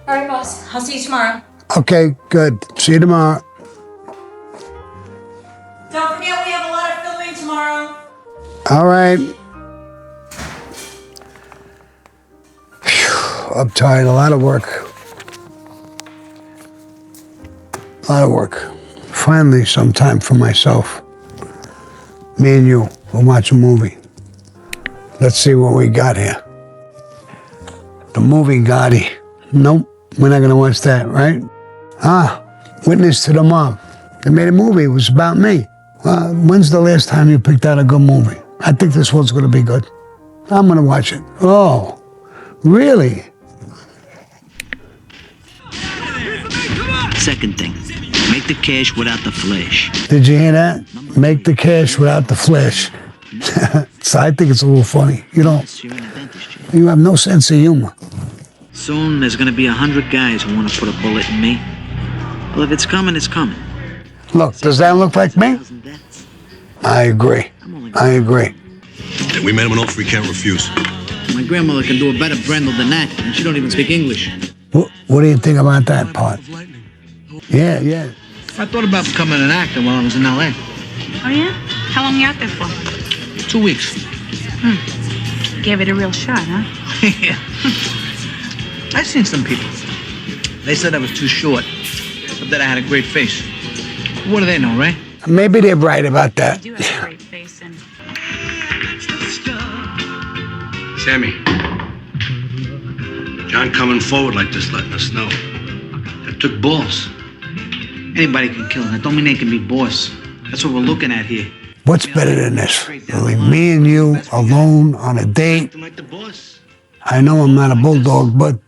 All right, boss. I'll see you tomorrow. Okay, good. See you tomorrow. Don't forget we have a lot of filming tomorrow. All right. Phew, I'm tired. A lot of work. A lot of work. Finally, some time for myself. Me and you will watch a movie. Let's see what we got here. The movie Gotti. Nope, we're not gonna watch that, right? Witness to the Mob. They made a movie. It was about me. When's the last time you picked out a good movie? I think this one's gonna be good. I'm gonna watch it. Oh, really? Second thing, make the cash without the flash. Did you hear that? Make the cash without the flash. So I think it's a little funny. You know, you have no sense of humor. Soon there's gonna be 100 guys who want to put a bullet in me. Well, if it's coming, it's coming. Look, does that look like me? I agree. I agree. Yeah, we made him an offer he can't refuse. My grandmother can do a better brindle than that, and she don't even speak English. What do you think about that part? Yeah. I thought about becoming an actor while I was in L.A. Oh, yeah? How long you out there for? 2 weeks. Gave it a real shot, huh? Yeah. I've seen some people. They said I was too short, but that I had a great face. What do they know, right? Maybe they're right about that. You do have a great face, and Sammy. John coming forward like this, letting us know. That took balls. Anybody can kill. That don't mean they can be boss. That's what we're looking at here. What's better than this? Really, me and you alone on a date. Like the boss. I know I'm not a bulldog, but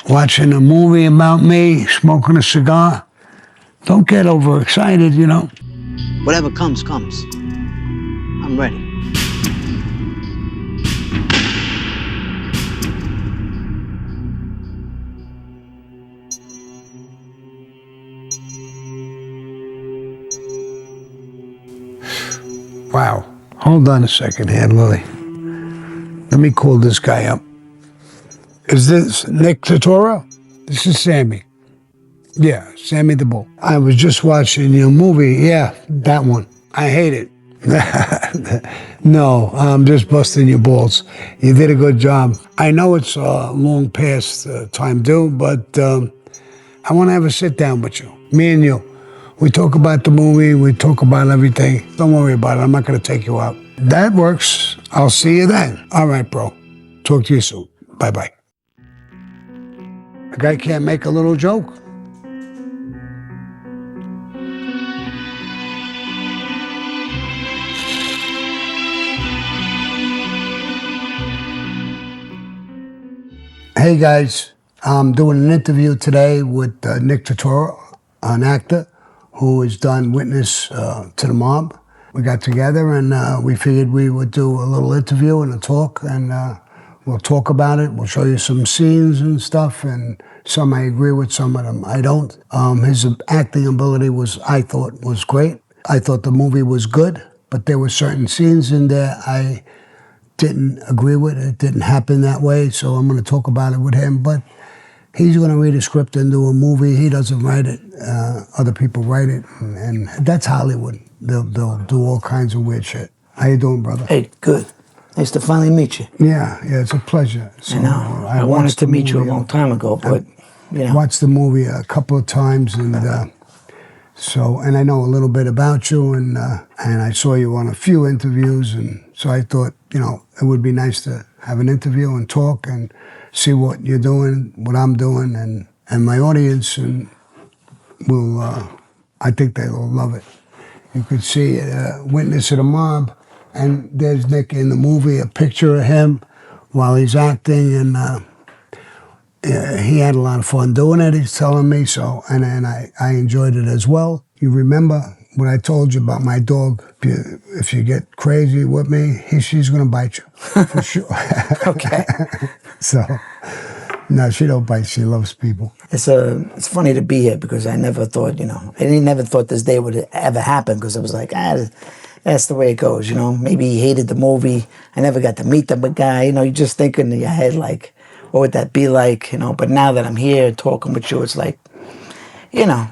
watching a movie about me, smoking a cigar. Don't get overexcited, you know. Whatever comes, comes. I'm ready. Wow. Hold on a second here, Lily. Let me call this guy up. Is this Nick Turturro? This is Sammy. Yeah, Sammy the Bull. I was just watching your movie. Yeah, that one. I hate it. No, I'm just busting your balls. You did a good job. I know it's long past time due, but I want to have a sit down with you. Me and you. We talk about the movie. We talk about everything. Don't worry about it. I'm not going to take you out. That works. I'll see you then. All right, bro. Talk to you soon. Bye-bye. A guy can't make a little joke. Hey guys, I'm doing an interview today with Nick Turturro, an actor who has done Witness to the Mob. We got together and we figured we would do a little interview and a talk, and we'll talk about it. We'll show you some scenes and stuff, and some I agree with, some of them I don't. His acting ability I thought was great. I thought the movie was good, but there were certain scenes in there I didn't agree with. It didn't happen that way, so I'm going to talk about it with him. But he's going to read a script and do a movie. He doesn't write it. Other people write it, and that's Hollywood. They'll do all kinds of weird shit. How you doing, brother? Hey, good. Nice to finally meet you. Yeah, it's a pleasure. So, I know. I wanted to meet you a long time ago, but, you know. Watched the movie a couple of times, and and I know a little bit about you, and I saw you on a few interviews, and so I thought, you know, it would be nice to have an interview and talk and see what you're doing, what I'm doing, and my audience, and will, I think they'll love it. You could see Witness to the Mob, and there's Nick in the movie, a picture of him while he's acting, and he had a lot of fun doing it, he's telling me, so, and I enjoyed it as well. You remember what I told you about my dog? If you get crazy with me, she's going to bite you, for sure. Okay. So, no, she don't bite. She loves people. It's funny to be here because I never thought, you know, I never thought this day would ever happen, because I was like, that's the way it goes, you know. Maybe he hated the movie. I never got to meet the guy. You know, you just think in your head like, what would that be like, you know? But now that I'm here talking with you, it's like, you know,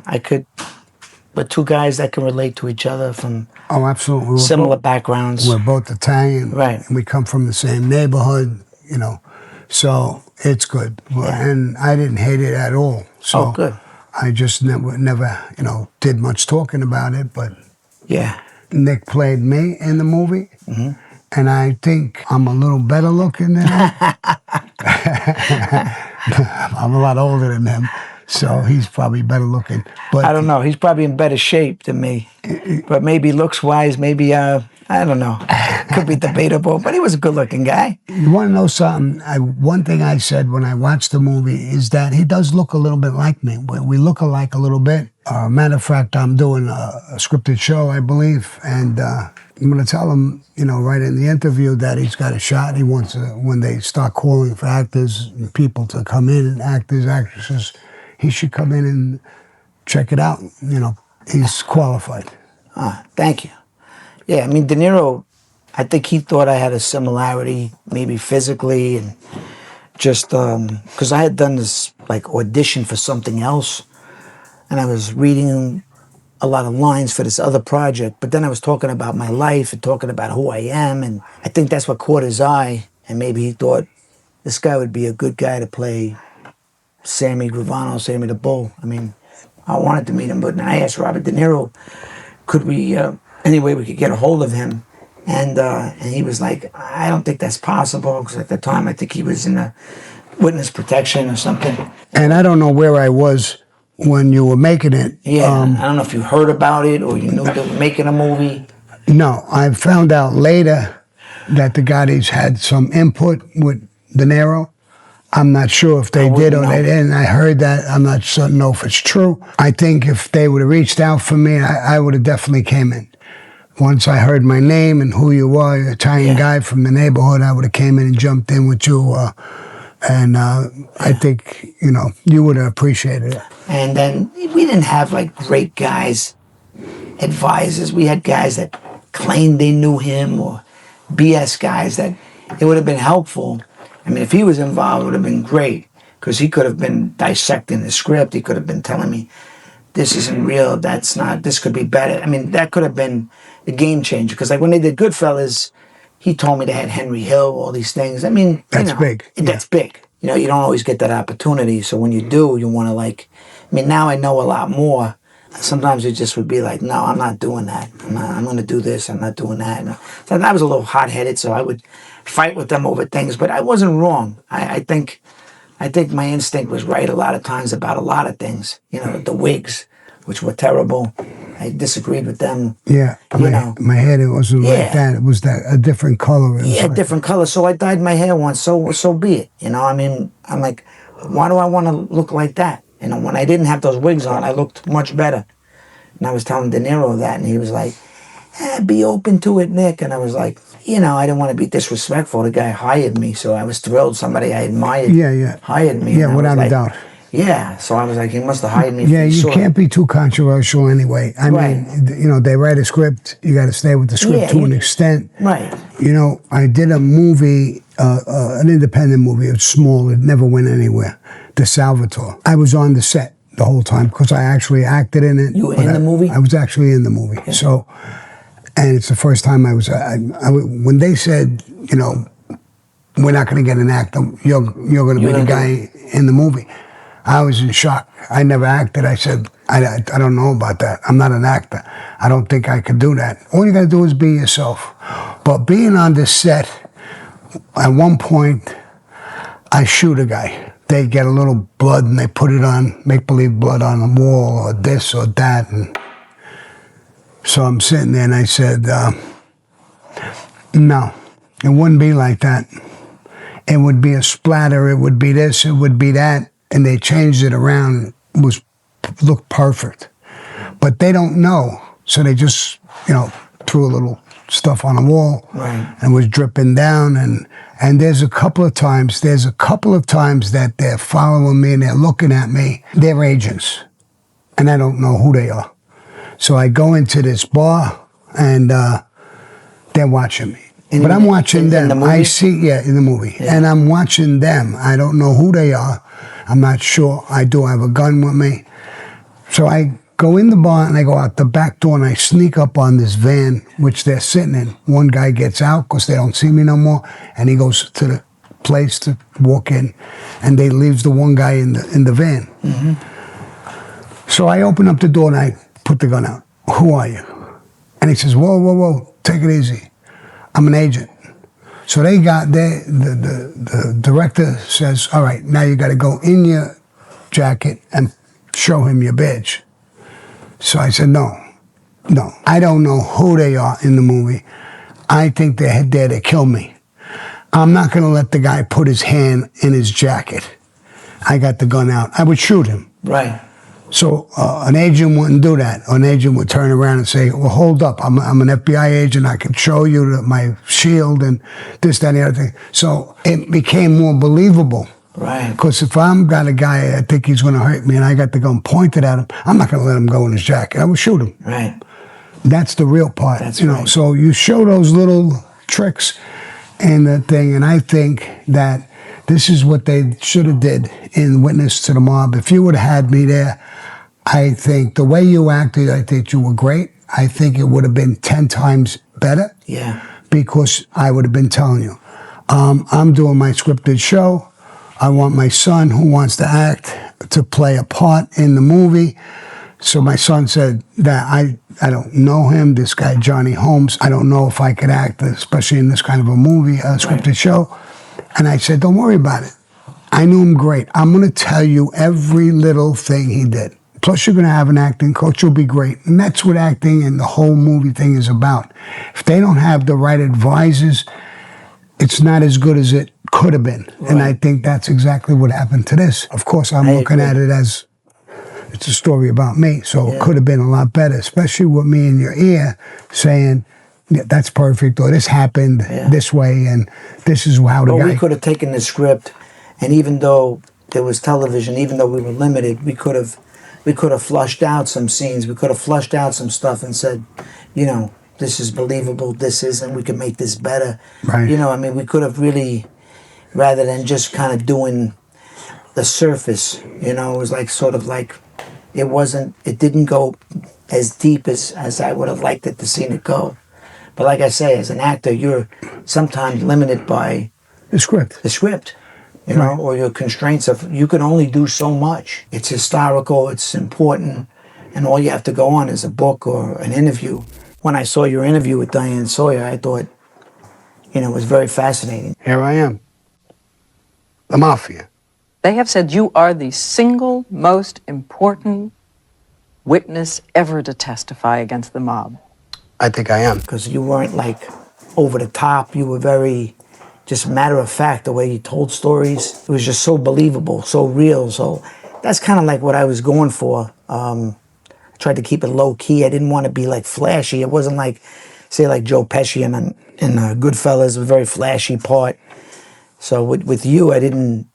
we're two guys that can relate to each other from Oh, absolutely. similar backgrounds. We're both Italian. Right. And we come from the same neighborhood, you know. So it's good. Yeah. And I didn't hate it at all. So Oh, good. I just never, you know, did much talking about it. But Yeah. Nick played me in the movie. Mm-hmm. And I think I'm a little better looking than him. I'm a lot older than him. So he's probably better looking. But I don't know. He's probably in better shape than me. But maybe looks-wise, maybe, I don't know. Could be debatable. But he was a good-looking guy. you want to know something? One thing I said when I watched the movie is that he does look a little bit like me. We look alike a little bit. Matter of fact, I'm doing a scripted show, I believe. And I'm going to tell him, you know, right in the interview that he's got a shot. He wants when they start calling for actors and people to come in, actors, actresses, he should come in and check it out. You know, he's qualified. Thank you. Yeah, I mean, De Niro, I think he thought I had a similarity, maybe physically, and just because I had done this like audition for something else, and I was reading a lot of lines for this other project, but then I was talking about my life and talking about who I am, and I think that's what caught his eye, and maybe he thought this guy would be a good guy to play Sammy Gravano, Sammy the Bull. I mean, I wanted to meet him, but I asked Robert De Niro, could we, any way we could get a hold of him? And he was like, I don't think that's possible, because at the time I think he was in a witness protection or something. And I don't know where I was when you were making it. Yeah, I don't know if you heard about it or you knew they were making a movie. No, I found out later that the Gottis had some input with De Niro. I'm not sure if they did or they didn't. I heard that. I'm not certain know if it's true. I think if they would have reached out for me, I would have definitely came in. Once I heard my name and who you were, you're an Italian guy from the neighborhood, I would have came in and jumped in with you. I think, you know, you would have appreciated it. And then we didn't have like great guys, advisors. We had guys that claimed they knew him, or BS guys that it would have been helpful. I mean, if he was involved, it would have been great, because he could have been dissecting the script. He could have been telling me, this isn't real, that's not, this could be better. I mean, that could have been a game changer, because like when they did Goodfellas, he told me they had Henry Hill, all these things. I mean, that's big. That's big. You know, you don't always get that opportunity. So when you do, you want to like, I mean, now I know a lot more. Sometimes it just would be like, no, I'm not doing that. I'm going to do this. I'm not doing that. So I was a little hot-headed, so I would fight with them over things. But I wasn't wrong. I think my instinct was right a lot of times about a lot of things. You know, the wigs, which were terrible. I disagreed with them. Yeah, my hair, it wasn't like that. It was a different color. Different color. So I dyed my hair once. So be it. You know, I mean, I'm like, why do I want to look like that? You know, when I didn't have those wigs on, I looked much better. And I was telling De Niro that, and he was like, be open to it, Nick. And I was like, you know, I didn't want to be disrespectful. The guy hired me, so I was thrilled somebody I admired hired me. Yeah, without a doubt. Yeah, so I was like, he must have hired me. Yeah, you can't be too controversial anyway. I mean, you know, they write a script, you got to stay with the script to an extent. Right. You know, I did a movie, an independent movie. It was small, it never went anywhere. The Salvatore. I was on the set the whole time because I actually acted in it. You were in the movie? I was actually in the movie. Yeah. So, and it's the first time I was, when they said, you know, we're not going to get an actor, you're going to be the guy in the movie. I was in shock. I never acted. I said, I don't know about that. I'm not an actor. I don't think I could do that. All you got to do is be yourself. But being on the set, at one point, I shoot a guy. They get a little blood and they put it on, make-believe blood on the wall or this or that. And so I'm sitting there and I said, no, it wouldn't be like that. It would be a splatter. It would be this. It would be that. And they changed it around. It looked perfect. But they don't know. So they just, you know, threw a little stuff on the wall and was dripping down. And there's a couple of times that they're following me and they're looking at me. They're agents. And I don't know who they are. So I go into this bar and they're watching me. But I'm watching them. In the movie? I see, in the movie. Yeah. And I'm watching them. I don't know who they are. I'm not sure. I do have a gun with me. So I go in the bar and I go out the back door and I sneak up on this van, which they're sitting in. One guy gets out because they don't see me no more. And he goes to the place to walk in. And they leaves the one guy in the van. Mm-hmm. So I open up the door and I put the gun out. Who are you? And he says, whoa, whoa, whoa, take it easy. I'm an agent. So they got there, the director says, all right, now you got to go in your jacket and show him your badge. So I said, no, I don't know who they are in the movie. I think they're there to kill me. I'm not going to let the guy put his hand in his jacket. I got the gun out. I would shoot him. Right. So an agent wouldn't do that. An agent would turn around and say, well, hold up. I'm an FBI agent. I can show you my shield and this, that, and the other thing. So it became more believable. Right. Because if I'm got a guy, I think he's going to hurt me, and I got the gun pointed at him, I'm not going to let him go in his jacket. I would shoot him. Right. That's the real part. That's you know. right. So you show those little tricks and the thing, and I think that this is what they should have did in Witness to the Mob. If you would have had me there, I think the way you acted, I think you were great. I think it would have been 10 times better. Yeah. Because I would have been telling you, I'm doing my scripted show. I want my son who wants to act to play a part in the movie. So my son said that I don't know him, this guy Johnny Holmes. I don't know if I could act, especially in this kind of a movie, a scripted show. And I said, don't worry about it. I knew him great. I'm going to tell you every little thing he did. Plus, you're going to have an acting coach. You'll be great. And that's what acting and the whole movie thing is about. If they don't have the right advisors, it's not as good as it could have been. Right. And I think that's exactly what happened to this. Of course, I'm looking at it as it's a story about me. So it could have been a lot better, especially with me in your ear saying, yeah, that's perfect, or this happened this way, and this is how the guy... we could have taken the script, and even though there was television, even though we were limited, we could have flushed out some scenes. We could have flushed out some stuff and said, you know, this is believable, this isn't, we could make this better. Right. You know, I mean, we could have really, rather than just kind of doing the surface, you know, it was like sort of like, it didn't go as deep as I would have liked it to see it go. But like I say, as an actor, you're sometimes limited by the script. You know, or your constraints of, you can only do so much. It's historical, it's important, and all you have to go on is a book or an interview. When I saw your interview with Diane Sawyer, I thought, you know, it was very fascinating. Here I am. The Mafia. They have said you are the single most important witness ever to testify against the mob. I think I am. Because you weren't like over the top, you were very just matter of fact, the way you told stories. It was just so believable, so real. So that's kind of like what I was going for. I tried to keep it low key. I didn't want to be like flashy. It wasn't like, say, like Joe Pesci in Goodfellas, a very flashy part. So with you, I didn't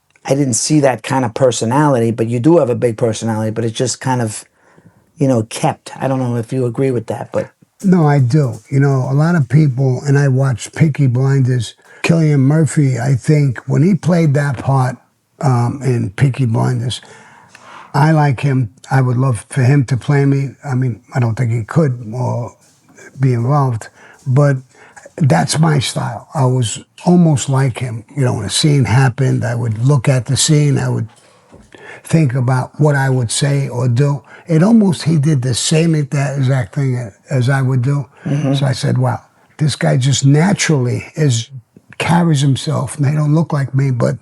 see that kind of personality. But you do have a big personality. But it just kind of, you know, kept. I don't know if you agree with that, but. No, I do. You know, a lot of people, and I watched Peaky Blinders. Cillian Murphy, I think, when he played that part in Peaky Blinders, I like him. I would love for him to play me. I mean, I don't think he could or be involved, but that's my style. I was almost like him. You know, when a scene happened, I would look at the scene, I would think about what I would say or do. He did the same exact thing as I would do. Mm-hmm. So I said, wow, this guy just naturally carries himself, and they don't look like me, but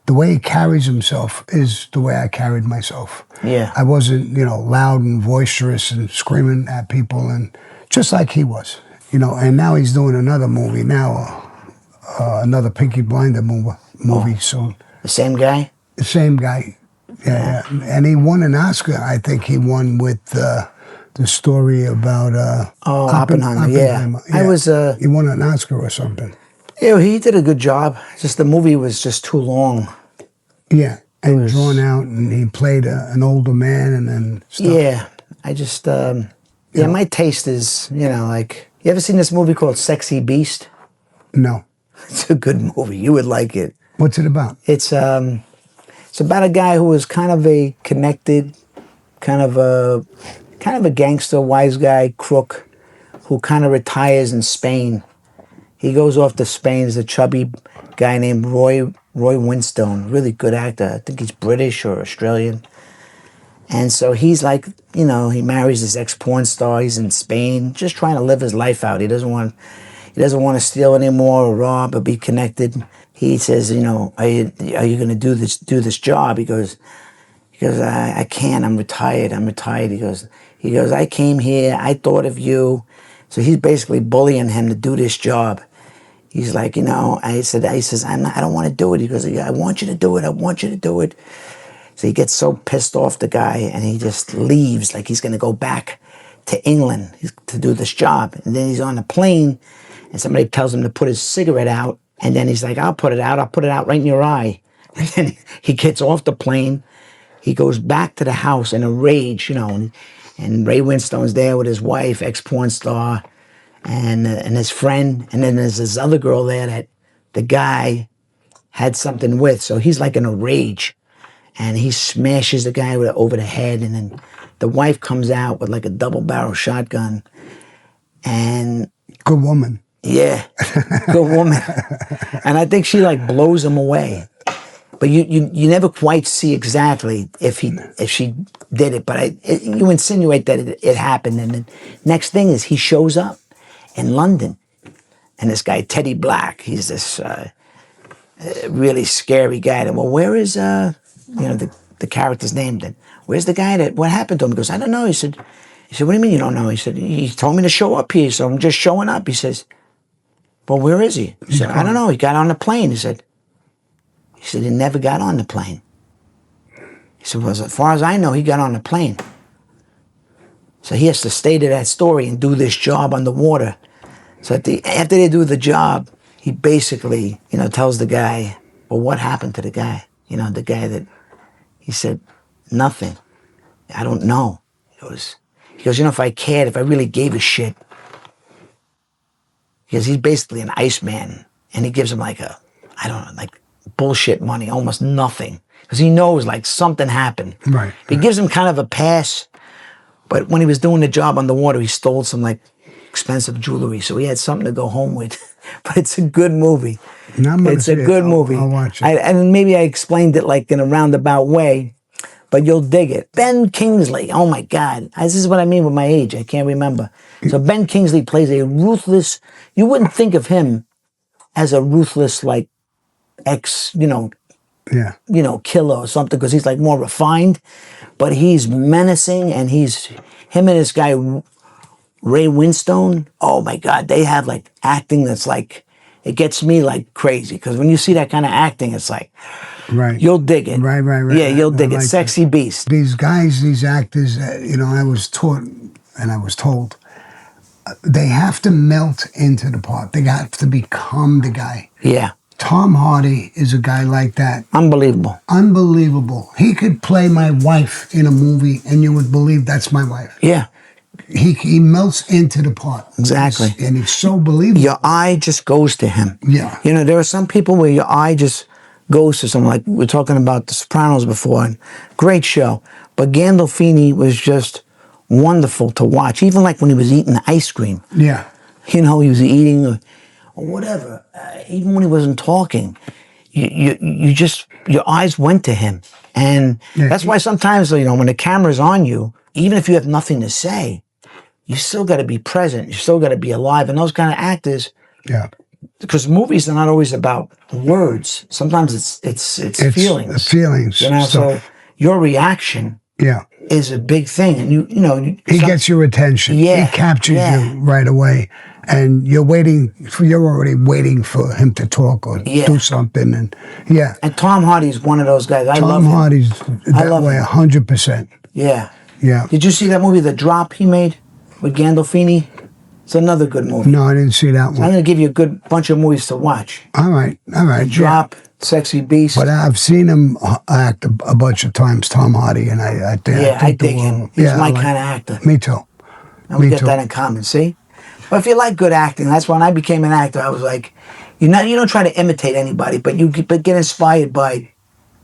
the way he carries himself is the way I carried myself. Yeah. I wasn't, you know, loud and boisterous and screaming at people, and just like he was, you know. And now he's doing another movie now, another Peaky Blinder movie soon. The same guy? The same guy, yeah. And he won an Oscar. I think he won with the story about Oppenheimer. Yeah. He won an Oscar or something. Yeah, he did a good job. Just the movie was just too long. Yeah, and drawn out, and he played an older man and stuff. Yeah, I just, my taste is, you know, like, you ever seen this movie called Sexy Beast? No. It's a good movie. You would like it. What's it about? It's about a guy who was kind of a connected, kind of a gangster, wise guy, crook, who kind of retires in Spain. He goes off to Spain. There's a chubby guy named Roy Winstone, really good actor. I think he's British or Australian. And so he's like, you know, he marries this ex-porn star. He's in Spain, just trying to live his life out. He doesn't want to steal anymore or rob or be connected. He says, you know, are you going to do this job? He goes, I can't. I'm retired. He goes, I came here. I thought of you. So he's basically bullying him to do this job. He's like, you know, I says, I don't want to do it. He goes, I want you to do it. I want you to do it. So he gets so pissed off, the guy, and he just leaves, like he's going to go back to England to do this job. And then he's on the plane, and somebody tells him to put his cigarette out. And then he's like, I'll put it out right in your eye. And then he gets off the plane. He goes back to the house in a rage, you know, and Ray Winstone's there with his wife, ex-porn star, and his friend. And then there's this other girl there that the guy had something with. So he's like in a rage. And he smashes the guy over the head. And then the wife comes out with like a double-barrel shotgun. And... Good woman. Yeah, good woman. And I think she like blows him away. But you never quite see exactly if she did it. But you insinuate that it happened. And the next thing is he shows up in London. And this guy, Teddy Black, he's this really scary guy. Well, where is, the character's name then? Where's the guy what happened to him? He goes, I don't know. He said, what do you mean you don't know? He said, he told me to show up here, so I'm just showing up. He says, well, where is he? He said, I don't know. He got on the plane. He said, he never got on the plane. He said, well, as far as I know, he got on the plane. So he has to stay to that story and do this job underwater. So after they do the job, he basically, you know, tells the guy, well, what happened to the guy? You know, the guy that, he said, nothing. I don't know. He goes, you know, if I cared, if I really gave a shit, because he's basically an Iceman, and he gives him like bullshit money, almost nothing, because he knows like something happened. Right. He gives him kind of a pass, but when he was doing the job on the water, he stole some like expensive jewelry, so he had something to go home with. But it's a good movie. It's a good movie. I'll watch it. And maybe I explained it like in a roundabout way, but you'll dig it. Ben Kingsley, oh my God. This is what I mean with my age. I can't remember. So Ben Kingsley plays a ruthless, you wouldn't think of him as a ruthless, like, killer or something, because he's like more refined, but he's menacing, and him and this guy, Ray Winstone, oh my God, they have like acting that's like, it gets me like crazy, because when you see that kind of acting, it's like, right, you'll dig it. Right. Yeah, you'll dig it. Like Sexy beast. These guys, these actors, I was taught and I was told, they have to melt into the part. They have to become the guy. Yeah. Tom Hardy is a guy like that. Unbelievable. He could play my wife in a movie, and you would believe that's my wife. Yeah. He melts into the part. Exactly. And he's so believable. Your eye just goes to him. Yeah. You know, there are some people where your eye just goes to someone. Like, we were talking about The Sopranos before, and great show. But Gandolfini was just wonderful to watch. Even like when he was eating ice cream. Yeah. You know, he was eating or whatever. Even when he wasn't talking, you just, your eyes went to him. And that's why sometimes, you know, when the camera's on you, even if you have nothing to say, you still got to be present. You still got to be alive. And those kind of actors, because movies are not always about words. Sometimes it's feelings. The feelings. You know, so your reaction is a big thing. And you know, he gets your attention. Yeah. He captures you right away. And you're already waiting for him to talk or do something. And And Tom Hardy's one of those guys. I love him. Tom Hardy's that way 100%. Yeah. Yeah. Did you see that movie, The Drop, he made with Gandolfini? It's another good movie. No, I didn't see that one. So I'm going to give you a good bunch of movies to watch. All right. The Drop, Sexy Beast. But I've seen him act a bunch of times, Tom Hardy, and I dig him. He's my kind of actor. Me too. And we get that in common, see? But if you like good acting, that's when I became an actor. I was like, You don't try to imitate anybody, but but get inspired by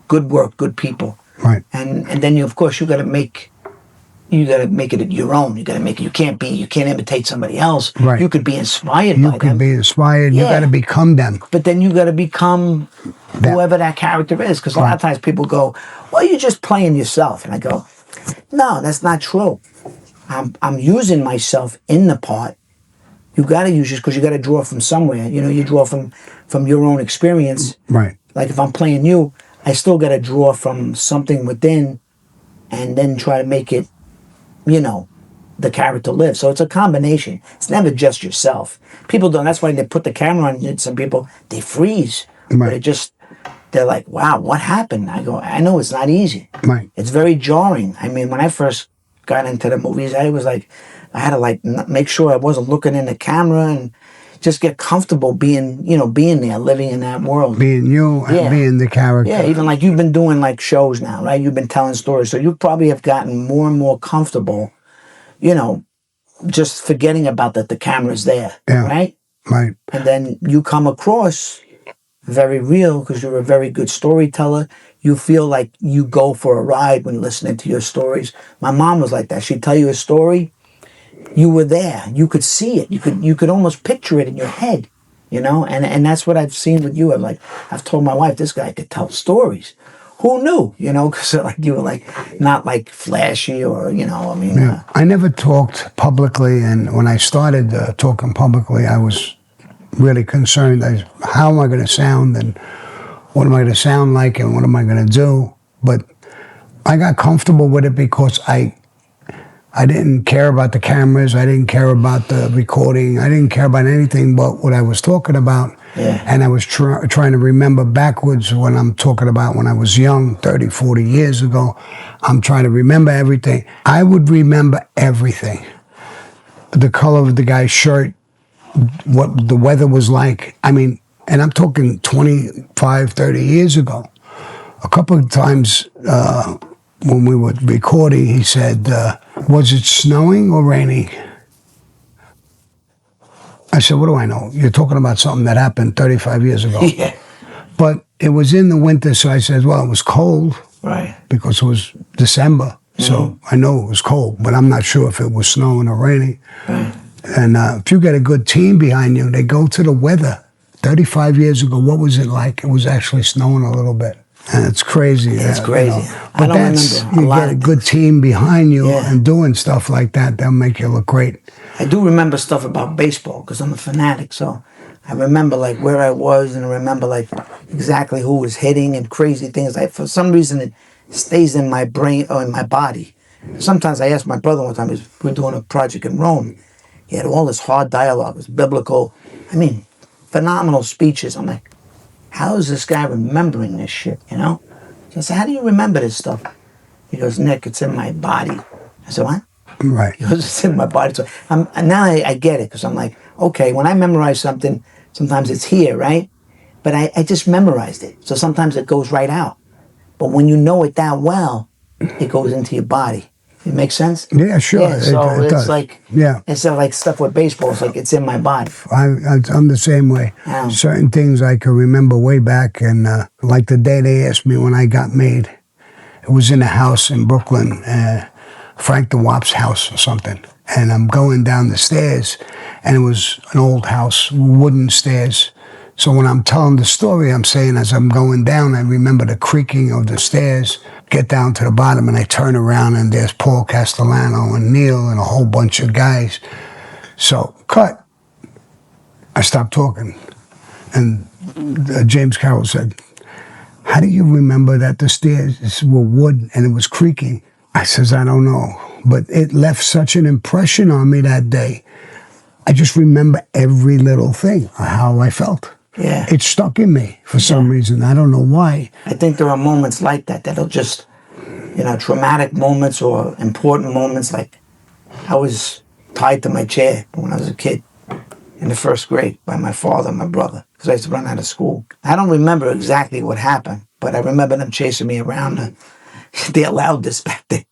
good work, good people. Right. And then of course you got to make it your own. You got to make it. You can't imitate somebody else. Right. You could be inspired You by could them. be inspired. You Yeah. got to become them. But then you got to become whoever that character is. Because a lot of times people go, "Well, you're just playing yourself," and I go, "No, that's not true. I'm using myself in the part. You got to use it because you got to draw from somewhere. You draw from your own experience. Right. Like if I'm playing you, I still got to draw from something within, and then try to make it, the character live. So it's a combination. It's never just yourself. People don't. That's why they put the camera on you. Some people they freeze. Right. But they're like, wow, what happened? I go, I know it's not easy. Right. It's very jarring. I mean, when I first got into the movies, I had to make sure I wasn't looking in the camera and just get comfortable being there, living in that world. Being you and being the character. Yeah, even like you've been doing like shows now, right? You've been telling stories. So you probably have gotten more and more comfortable, just forgetting about that the camera's there, right? Right. And then you come across very real because you're a very good storyteller. You feel like you go for a ride when listening to your stories. My mom was like that. She'd tell you a story. You were there. You could see it. You could almost picture it in your head, And that's what I've seen with you. I've told my wife, this guy could tell stories. Who knew? Because you were not flashy or I never talked publicly, and when I started talking publicly, I was really concerned as how am I going to sound and what am I going to sound like and what am I going to do. But I got comfortable with it because I didn't care about the cameras. I didn't care about the recording. I didn't care about anything but what I was talking about. Yeah. And I was trying to remember backwards when I'm talking about when I was young, 30, 40 years ago. I'm trying to remember everything. I would remember everything. The color of the guy's shirt, what the weather was like. I mean, and I'm talking 25, 30 years ago. A couple of times when we were recording, he said, was it snowing or raining? I said, what do I know? You're talking about something that happened 35 years ago. Yeah. But it was in the winter, so I said, well, it was cold. Right. Because it was December. So I know it was cold, but I'm not sure if it was snowing or raining. Right. And if you get a good team behind you, they go to the weather. 35 years ago, what was it like? It was actually snowing a little bit. And it's crazy. It's crazy. But I don't remember you get a good team behind you Yeah. and doing stuff like that, they'll make you look great. I do remember stuff about baseball because I'm a fanatic. So I remember where I was, and I remember exactly who was hitting and crazy things. For some reason, it stays in my brain or in my body. Sometimes I asked my brother one time, we were doing a project in Rome. He had all this hard dialogue. It was biblical. I mean, phenomenal speeches. I'm like, how is this guy remembering this shit, So I said, how do you remember this stuff? He goes, Nick, it's in my body. I said, what? Right. He goes, it's in my body. So now I get it because I'm like, okay, when I memorize something, sometimes it's here, right? But I just memorized it. So sometimes it goes right out. But when you know it that well, it goes into your body. It makes sense? Yeah, sure. Yeah, so it it's does. instead of stuff with baseball, it's in my body. I'm the same way. Yeah. Certain things I can remember way back, and like the day they asked me when I got made, it was in a house in Brooklyn, Frank the Wop's house or something. And I'm going down the stairs, and it was an old house, wooden stairs. So when I'm telling the story, I'm saying as I'm going down, I remember the creaking of the stairs, get down to the bottom, and I turn around, and there's Paul Castellano and Neil and a whole bunch of guys. So, cut. I stopped talking. And James Carroll said, how do you remember that the stairs were wood and it was creaking? I says, I don't know. But it left such an impression on me that day. I just remember every little thing, how I felt. Yeah. It stuck in me for some reason. I don't know why. I think there are moments like that'll just, traumatic moments or important moments. Like I was tied to my chair when I was a kid in the first grade by my father and my brother because I used to run out of school. I don't remember exactly what happened, but I remember them chasing me around. They allowed this back then.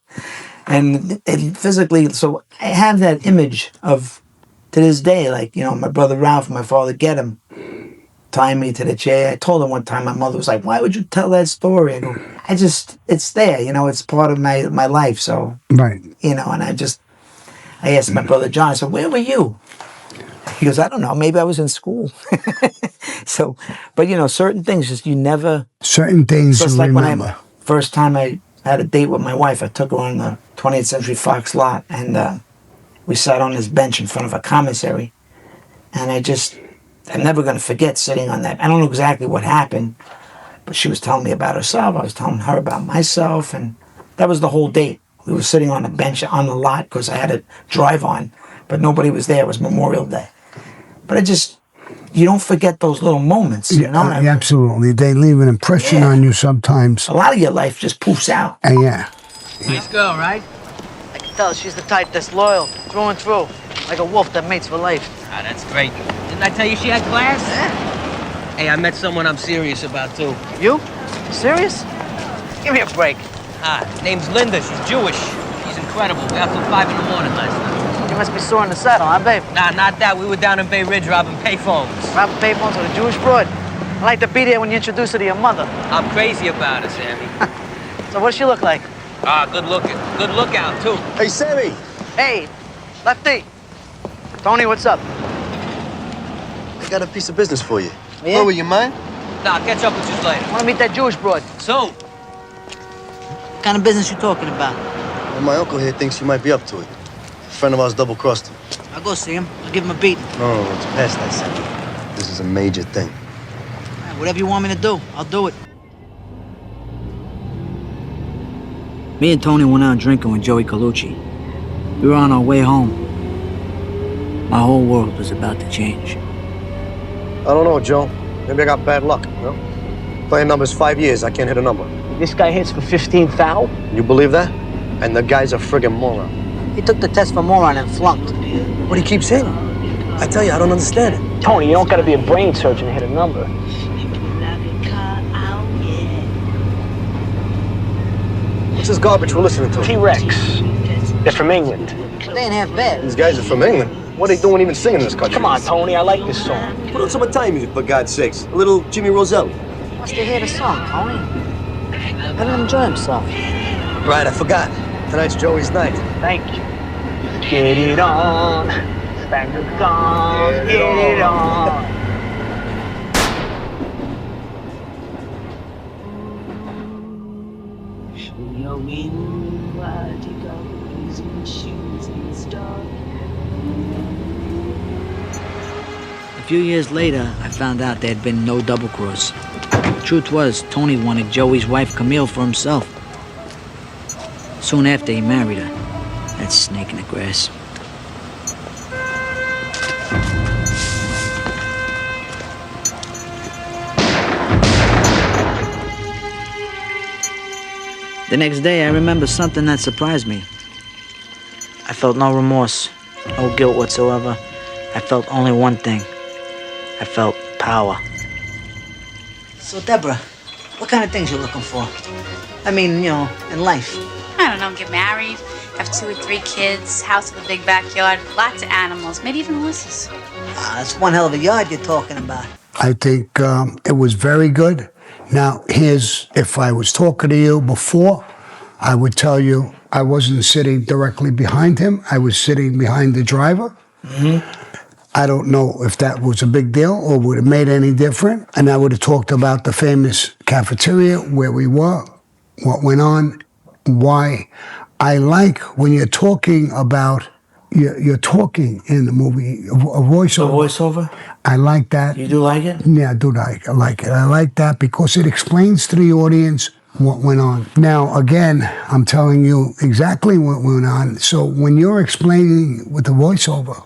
And physically, so I have that image of, to this day, my brother Ralph and my father Get him tying me to the chair. I told her one time, my mother was like, why would you tell that story? I go, it's there, you know, it's part of my life. So, Right. you know, and I asked my brother John, I said, where were you? He goes, I don't know, maybe I was in school. So, but you know, certain things, just you never. Certain things Just you like remember. first time I had a date with my wife, I took her on the 20th Century Fox lot, and we sat on this bench in front of a commissary, and I'm never going to forget sitting on that. I don't know exactly what happened, but she was telling me about herself, I was telling her about myself, and that was the whole date. We were sitting on a bench on the lot because I had a drive on, but nobody was there. It was Memorial Day. But you don't forget those little moments, you know? Yeah, absolutely. They leave an impression on you sometimes. A lot of your life just poofs out. And yeah. Nice girl, right? I can tell she's the type that's loyal, through and through. Like a wolf that mates for life. Ah, that's great. Didn't I tell you she had class? Yeah. Hey, I met someone I'm serious about, too. You? Serious? Give me a break. Name's Linda. She's Jewish. She's incredible. We out till 5 in the morning last night. You must be sore in the saddle, huh, babe? Nah, not that. We were down in Bay Ridge robbing payphones. Robbing payphones with a Jewish broad. I like to be there when you introduce her to your mother. I'm crazy about her, Sammy. So what does she look like? Good looking. Good lookout, too. Hey, Sammy. Hey, Lefty. Tony, what's up? I got a piece of business for you. Yeah? Oh, will you mind? Nah, I'll catch up with you later. I want to meet that Jewish broad. Soon. What kind of business you talking about? Well, my uncle here thinks you might be up to it. A friend of ours double-crossed him. I'll go see him. I'll give him a beating. No, it's past that, Sammy. This is a major thing. All right, whatever you want me to do, I'll do it. Me and Tony went out drinking with Joey Colucci. We were on our way home. My whole world was about to change. I don't know, Joe. Maybe I got bad luck, you know? Playing numbers 5 years, I can't hit a number. This guy hits for 15,000. You believe that? And the guy's a friggin' moron. He took the test for moron and flunked. But he keeps hitting. I tell you, I don't understand it. Tony, you don't gotta be a brain surgeon to hit a number. What's this garbage we're listening to? T-Rex. They're from England. They ain't half bad. These guys are from England. What are they doing even singing in this country? Come on, Tony, I like this song. Put on some Italian music, for God's sakes. A little Jimmy Roselle. Wants to hear the song, Tony. Let him enjoy himself. Right, I forgot. Tonight's Joey's night. Thank you. Get it on. Bang the song. Get it on. A few years later, I found out there had been no double cross. The truth was, Tony wanted Joey's wife Camille for himself. Soon after, he married her. That snake in the grass. The next day, I remember something that surprised me. I felt no remorse, no guilt whatsoever. I felt only one thing. I felt power. So, Deborah, what kind of things you looking for? I mean, you know, in life. I don't know, get married, have 2 or 3 kids, house with a big backyard, lots of animals, maybe even horses. That's one hell of a yard you're talking about. I think it was very good. Now, if I was talking to you before, I would tell you I wasn't sitting directly behind him. I was sitting behind the driver. Mm-hmm. I don't know if that was a big deal or would have made any difference. And I would have talked about the famous cafeteria, where we were, what went on, why. I like when you're talking about, you're talking in the movie, a voiceover. A voiceover? I like that. You do like it? Yeah, I do like it. I like that because it explains to the audience what went on. Now, again, I'm telling you exactly what went on. So when you're explaining with the voiceover,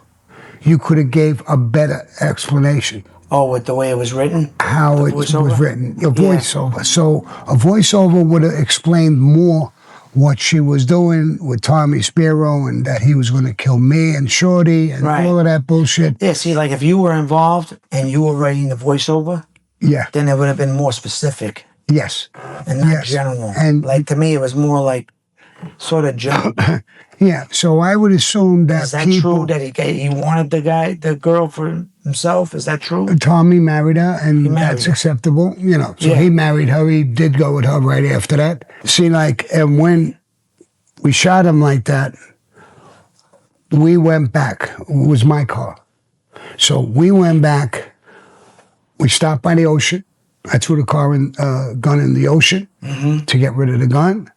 you could have gave a better explanation. Oh, with the way it was written? How it was written. A voiceover. Yeah. So a voiceover would have explained more what she was doing with Tommy Spiro and that he was going to kill me and Shorty and all of that bullshit. Yeah, see, like if you were involved and you were writing the voiceover, then it would have been more specific. Yes. And not general. And like to me, it was more like sort of jump. Yeah, so I would assume that Is that people... true that he wanted the girl for himself? Is that true? Tommy married her, and married that's her. acceptable, you know. So Yeah. he married her. He did go with her right after that. See, like, and when we shot him like that, we went back. It was my car. So we went back. We stopped by the ocean. I threw the gun in the ocean to get rid of the gun.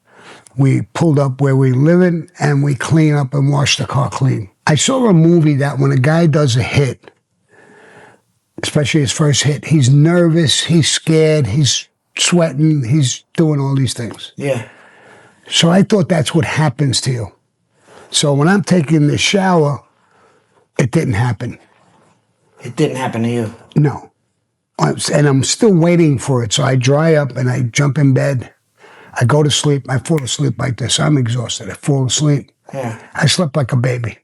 We pulled up where we living, and we clean up and wash the car clean. I saw a movie that when a guy does a hit, especially his first hit, he's nervous, he's scared, he's sweating, he's doing all these things. Yeah. So I thought that's what happens to you. So when I'm taking the shower, it didn't happen. It didn't happen to you. No. And I'm still waiting for it. So I dry up and I jump in bed. I go to sleep. I fall asleep like this. I'm exhausted. I fall asleep. Yeah. I slept like a baby.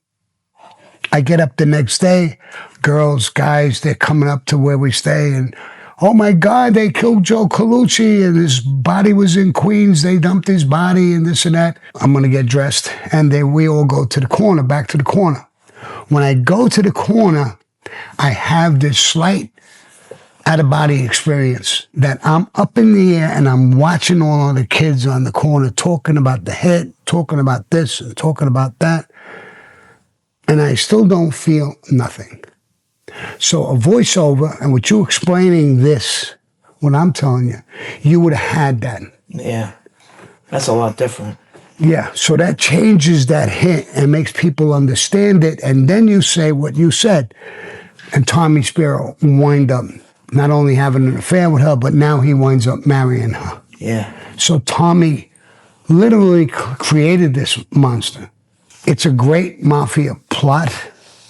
I get up the next day. Girls, guys, they're coming up to where we stay. And, oh, my God, they killed Joe Colucci. And his body was in Queens. They dumped his body and this and that. I'm going to get dressed. And then we all go to the corner, back to the corner. When I go to the corner, I have this slight out-of-body experience that I'm up in the air and I'm watching all of the kids on the corner talking about the hit, talking about this and talking about that. And I still don't feel nothing. So a voiceover, and with you explaining this, what I'm telling you, you would have had that. Yeah. That's a lot different. Yeah, so that changes that hit and makes people understand it. And then you say what you said. And Tommy Spiro wind up not only having an affair with her, but now he winds up marrying her. Yeah. So Tommy literally created this monster. It's a great mafia plot.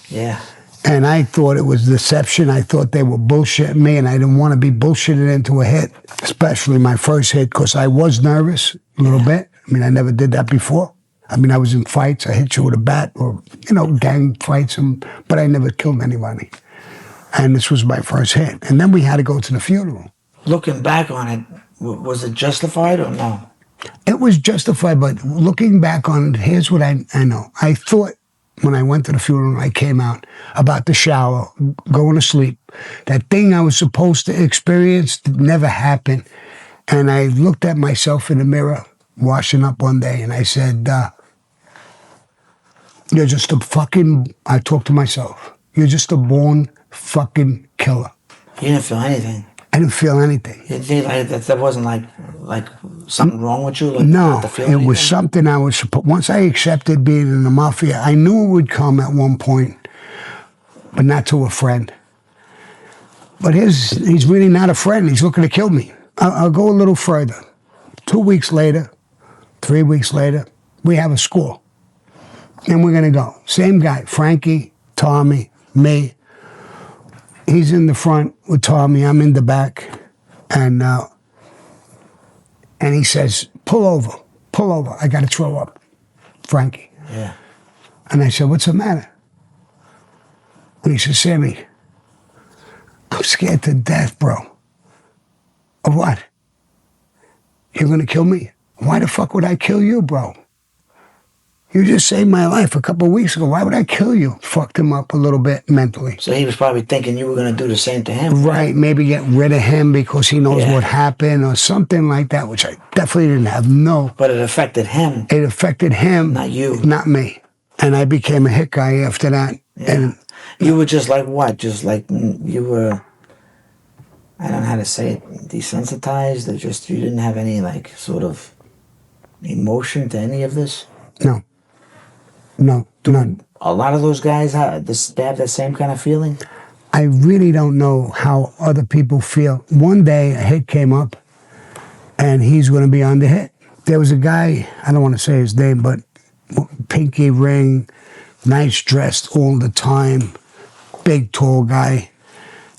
Yeah. And I thought it was deception. I thought they were bullshitting me, and I didn't want to be bullshitted into a hit, especially my first hit, because I was nervous a little bit. I mean, I never did that before. I mean, I was in fights. I hit you with a bat or, you know, gang fights, but I never killed anybody. And this was my first hit. And then we had to go to the funeral. Looking back on it, was it justified or no? It was justified, but looking back on it, here's what I know. I thought when I went to the funeral, I came out about the shower, going to sleep. That thing I was supposed to experience never happened. And I looked at myself in the mirror, washing up one day, and I said, you're just a fucking, I talked to myself, you're just a born fucking killer. You didn't feel anything. I didn't feel anything. That wasn't like something wrong with you? Like, No, not to feel it was anything? something I was supposed. Once I accepted being in the Mafia, I knew it would come at one point, but not to a friend. But he's really not a friend. He's looking to kill me. I'll go a little further. 2 weeks later, 3 weeks later, we have a score. And we're going to go. Same guy, Frankie, Tommy, me. He's in the front with Tommy. I'm in the back. And he says, pull over. I got to throw up. Frankie. Yeah. And I said, what's the matter? And he says, Sammy, I'm scared to death, bro. Of what? You're going to kill me? Why the fuck would I kill you, bro? You just saved my life a couple of weeks ago. Why would I kill you? Fucked him up a little bit mentally. So he was probably thinking you were going to do the same to him. Right, maybe get rid of him because he knows what happened or something like that, which I definitely didn't have no. But it affected him. It affected him. Not you. Not me. And I became a hit guy after that. Yeah. And you were just like what? Just like you were, I don't know how to say it, desensitized, or just you didn't have any like sort of emotion to any of this? No. No, none. A lot of those guys they have that same kind of feeling? I really don't know how other people feel. One day a hit came up and he's going to be on the hit. There was a guy, I don't want to say his name, but pinky ring, nice dressed all the time, big tall guy.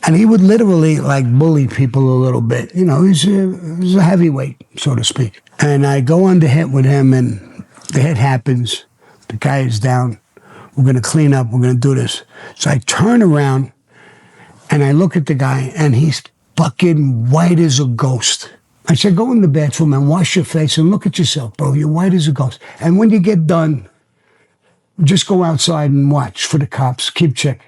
And he would literally like bully people a little bit. You know, he's a heavyweight, so to speak. And I go on the hit with him and the hit happens. The guy is down. We're going to clean up. We're going to do this. So I turn around and I look at the guy and he's fucking white as a ghost. I said, go in the bathroom and wash your face and look at yourself, bro. You're white as a ghost. And when you get done, just go outside and watch for the cops. Keep checking.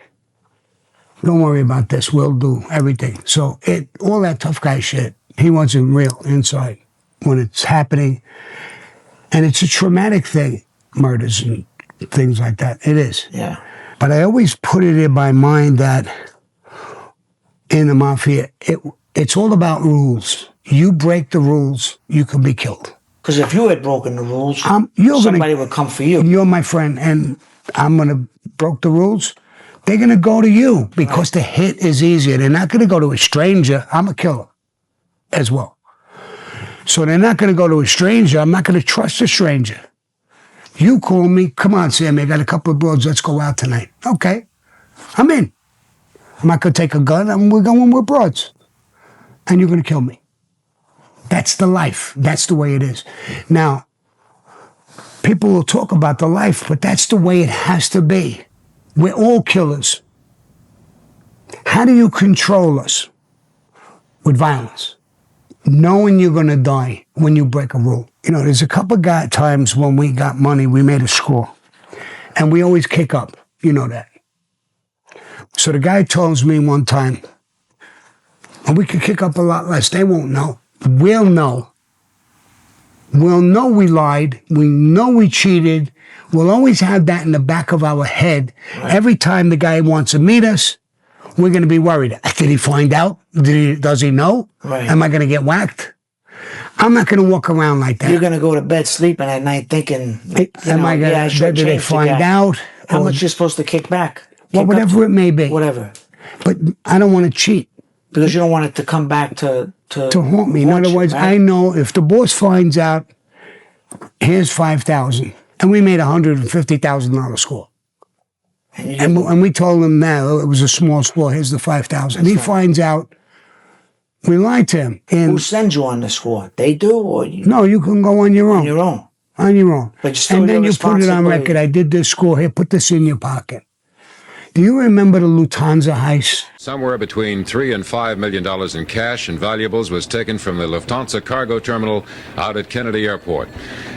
Don't worry about this. We'll do everything. So all that tough guy shit, he wasn't real inside when it's happening. And it's a traumatic thing, murders and things like that. It is. Yeah. But I always put it in my mind that in the Mafia, it's all about rules. You break the rules, you can be killed. Because if you had broken the rules, somebody would come for you. You're my friend, and I'm going to broke the rules. They're going to go to you because the hit is easier. They're not going to go to a stranger. I'm a killer as well. So they're not going to go to a stranger. I'm not going to trust a stranger. You call me, come on, Sammy, I got a couple of broads, let's go out tonight. Okay, I'm in. I'm not going to take a gun, and we're going with broads. And you're going to kill me. That's the life. That's the way it is. Now, people will talk about the life, but that's the way it has to be. We're all killers. How do you control us? With violence. Knowing you're going to die when you break a rule. You know, there's a couple of times when we got money, we made a score. And we always kick up. You know that. So the guy tells me one time, and we could kick up a lot less. They won't know. We'll know. We'll know we lied. We know we cheated. We'll always have that in the back of our head. Right. Every time the guy wants to meet us, we're going to be worried. Did he find out? Does he know? Right. Am I going to get whacked? I'm not going to walk around like that. You're going to go to bed sleeping at night thinking, did they find out? How much you're supposed to kick back? Well, whatever it may be. Whatever. But I don't want to cheat. Because you don't want it to come back to haunt me. In other words, right? I know if the boss finds out, here's $5,000, and we made $150,000 score. And we told him now it was a small score. Here's the $5,000. He finds out we lied to him. And who sends you on the score? They do, or you? No, you can go on your own. On your own. On your own. But still and then you put it on record. I did this score. Here, put this in your pocket. Do you remember the Lufthansa heist? Somewhere between $3 and $5 million in cash and valuables was taken from the Lufthansa cargo terminal out at Kennedy Airport.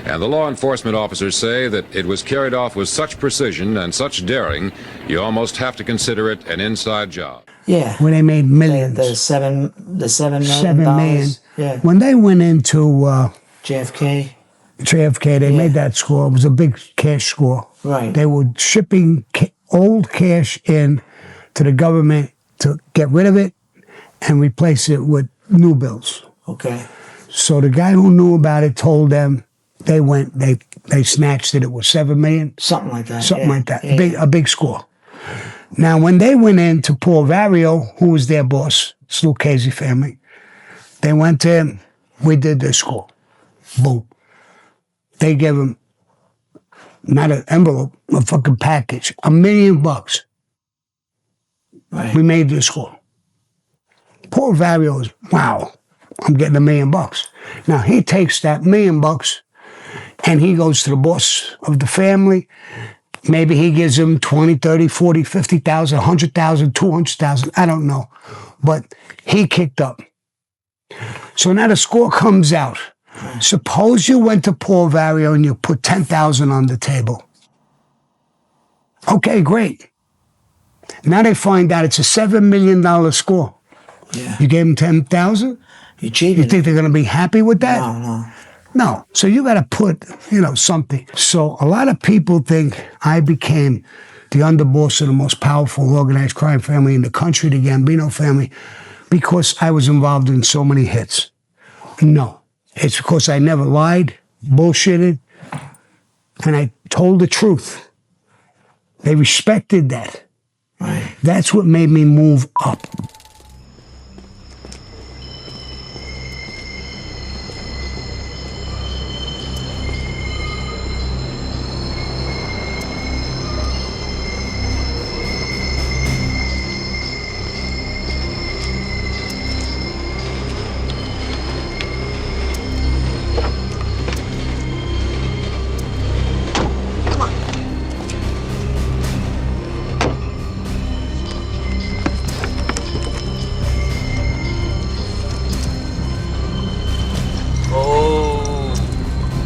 And the law enforcement officers say that it was carried off with such precision and such daring, you almost have to consider it an inside job. Yeah. When they made millions. The $7 million. $7 million. Yeah. When they went into JFK, they made that score. It was a big cash score. Right. They were shipping old cash in to the government to get rid of it and replace it with new bills. Okay. So the guy who knew about it told them, they went, they snatched it. It was $7 million. Something like that. Something like that. Yeah. A big score. Now, when they went in to Paul Vario, who was their boss, it's the Lucchese family, they went to him, we did this score. Boom. They gave him not an envelope, a fucking package, $1 million. Right. We made this score. Paul Vario is, wow, I'm getting $1 million. Now he takes that $1 million and he goes to the boss of the family. Maybe he gives him 20, 30, 40, 50,000, 100,000, 200,000. I don't know. But he kicked up. So now the score comes out. Suppose you went to Paul Vario and you put 10,000 on the table. Okay, great. Now they find out it's a $7 million score. Yeah. You gave them 10,000? You cheated. You think they're going to be happy with that? No. No. So you got to put, something. So a lot of people think I became the underboss of the most powerful organized crime family in the country, the Gambino family, because I was involved in so many hits. No. It's because I never lied, bullshitted, and I told the truth. They respected that. Right. That's what made me move up.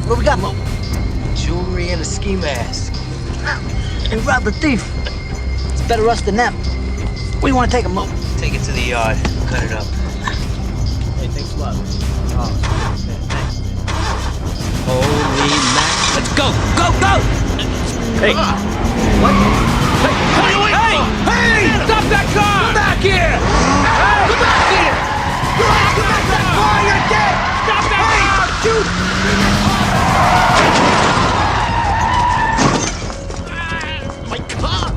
What we got, Mo? Jewelry and a ski mask. We robbed the thief. It's better us than them. Where do you want to take him, Mo? Take it to the yard. Cut it up. Hey, thanks a lot. Oh, thanks. Holy mac. Let's go! Go, go! Hey. What? Hey! Hey! Hey! Stop that car! Come back here! Hey! Come back here! Come back that car! You're dead! Stop that car! Shoot! My car!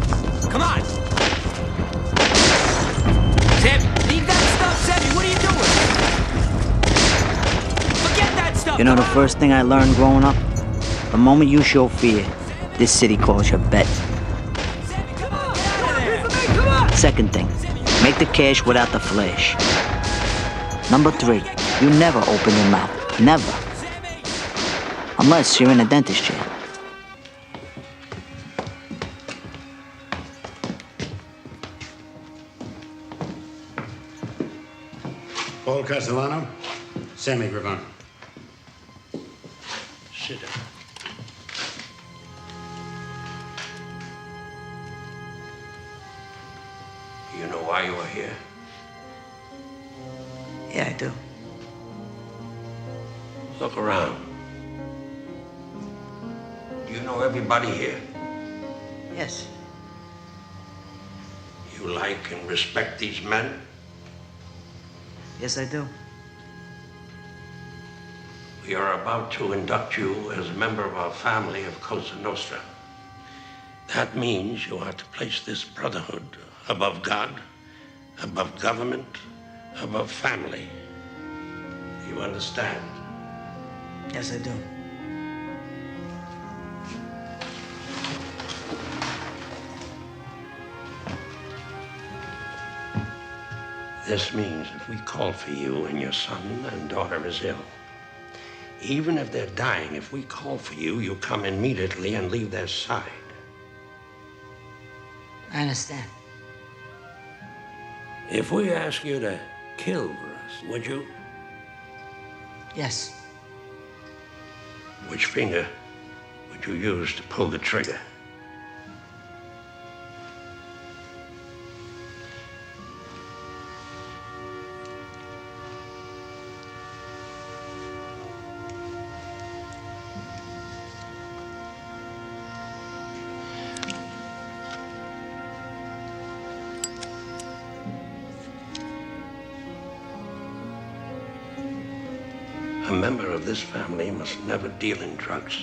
Come on! Sammy, leave that stuff, Sammy! What are you doing? Forget that stuff! You know the first thing I learned growing up? The moment you show fear, this city calls your bet. Sammy, come on! Get out of there! Come on! Second thing, make the cash without the flash. Number 3, you never open your mouth. Never. Unless you're in a dentist chair. Paul Castellano, Sammy Gravano. Sit down. You know why you are here? Yeah, I do. Look around. Do you know everybody here? Yes. You like and respect these men? Yes, I do. We are about to induct you as a member of our family of Cosa Nostra. That means you are to place this brotherhood above God, above government, above family. You understand? Yes, I do. This means if we call for you and your son and daughter is ill, even if they're dying, if we call for you, you come immediately and leave their side. I understand. If we ask you to kill for us, would you? Yes. Which finger would you use to pull the trigger? A member of this family must never deal in drugs.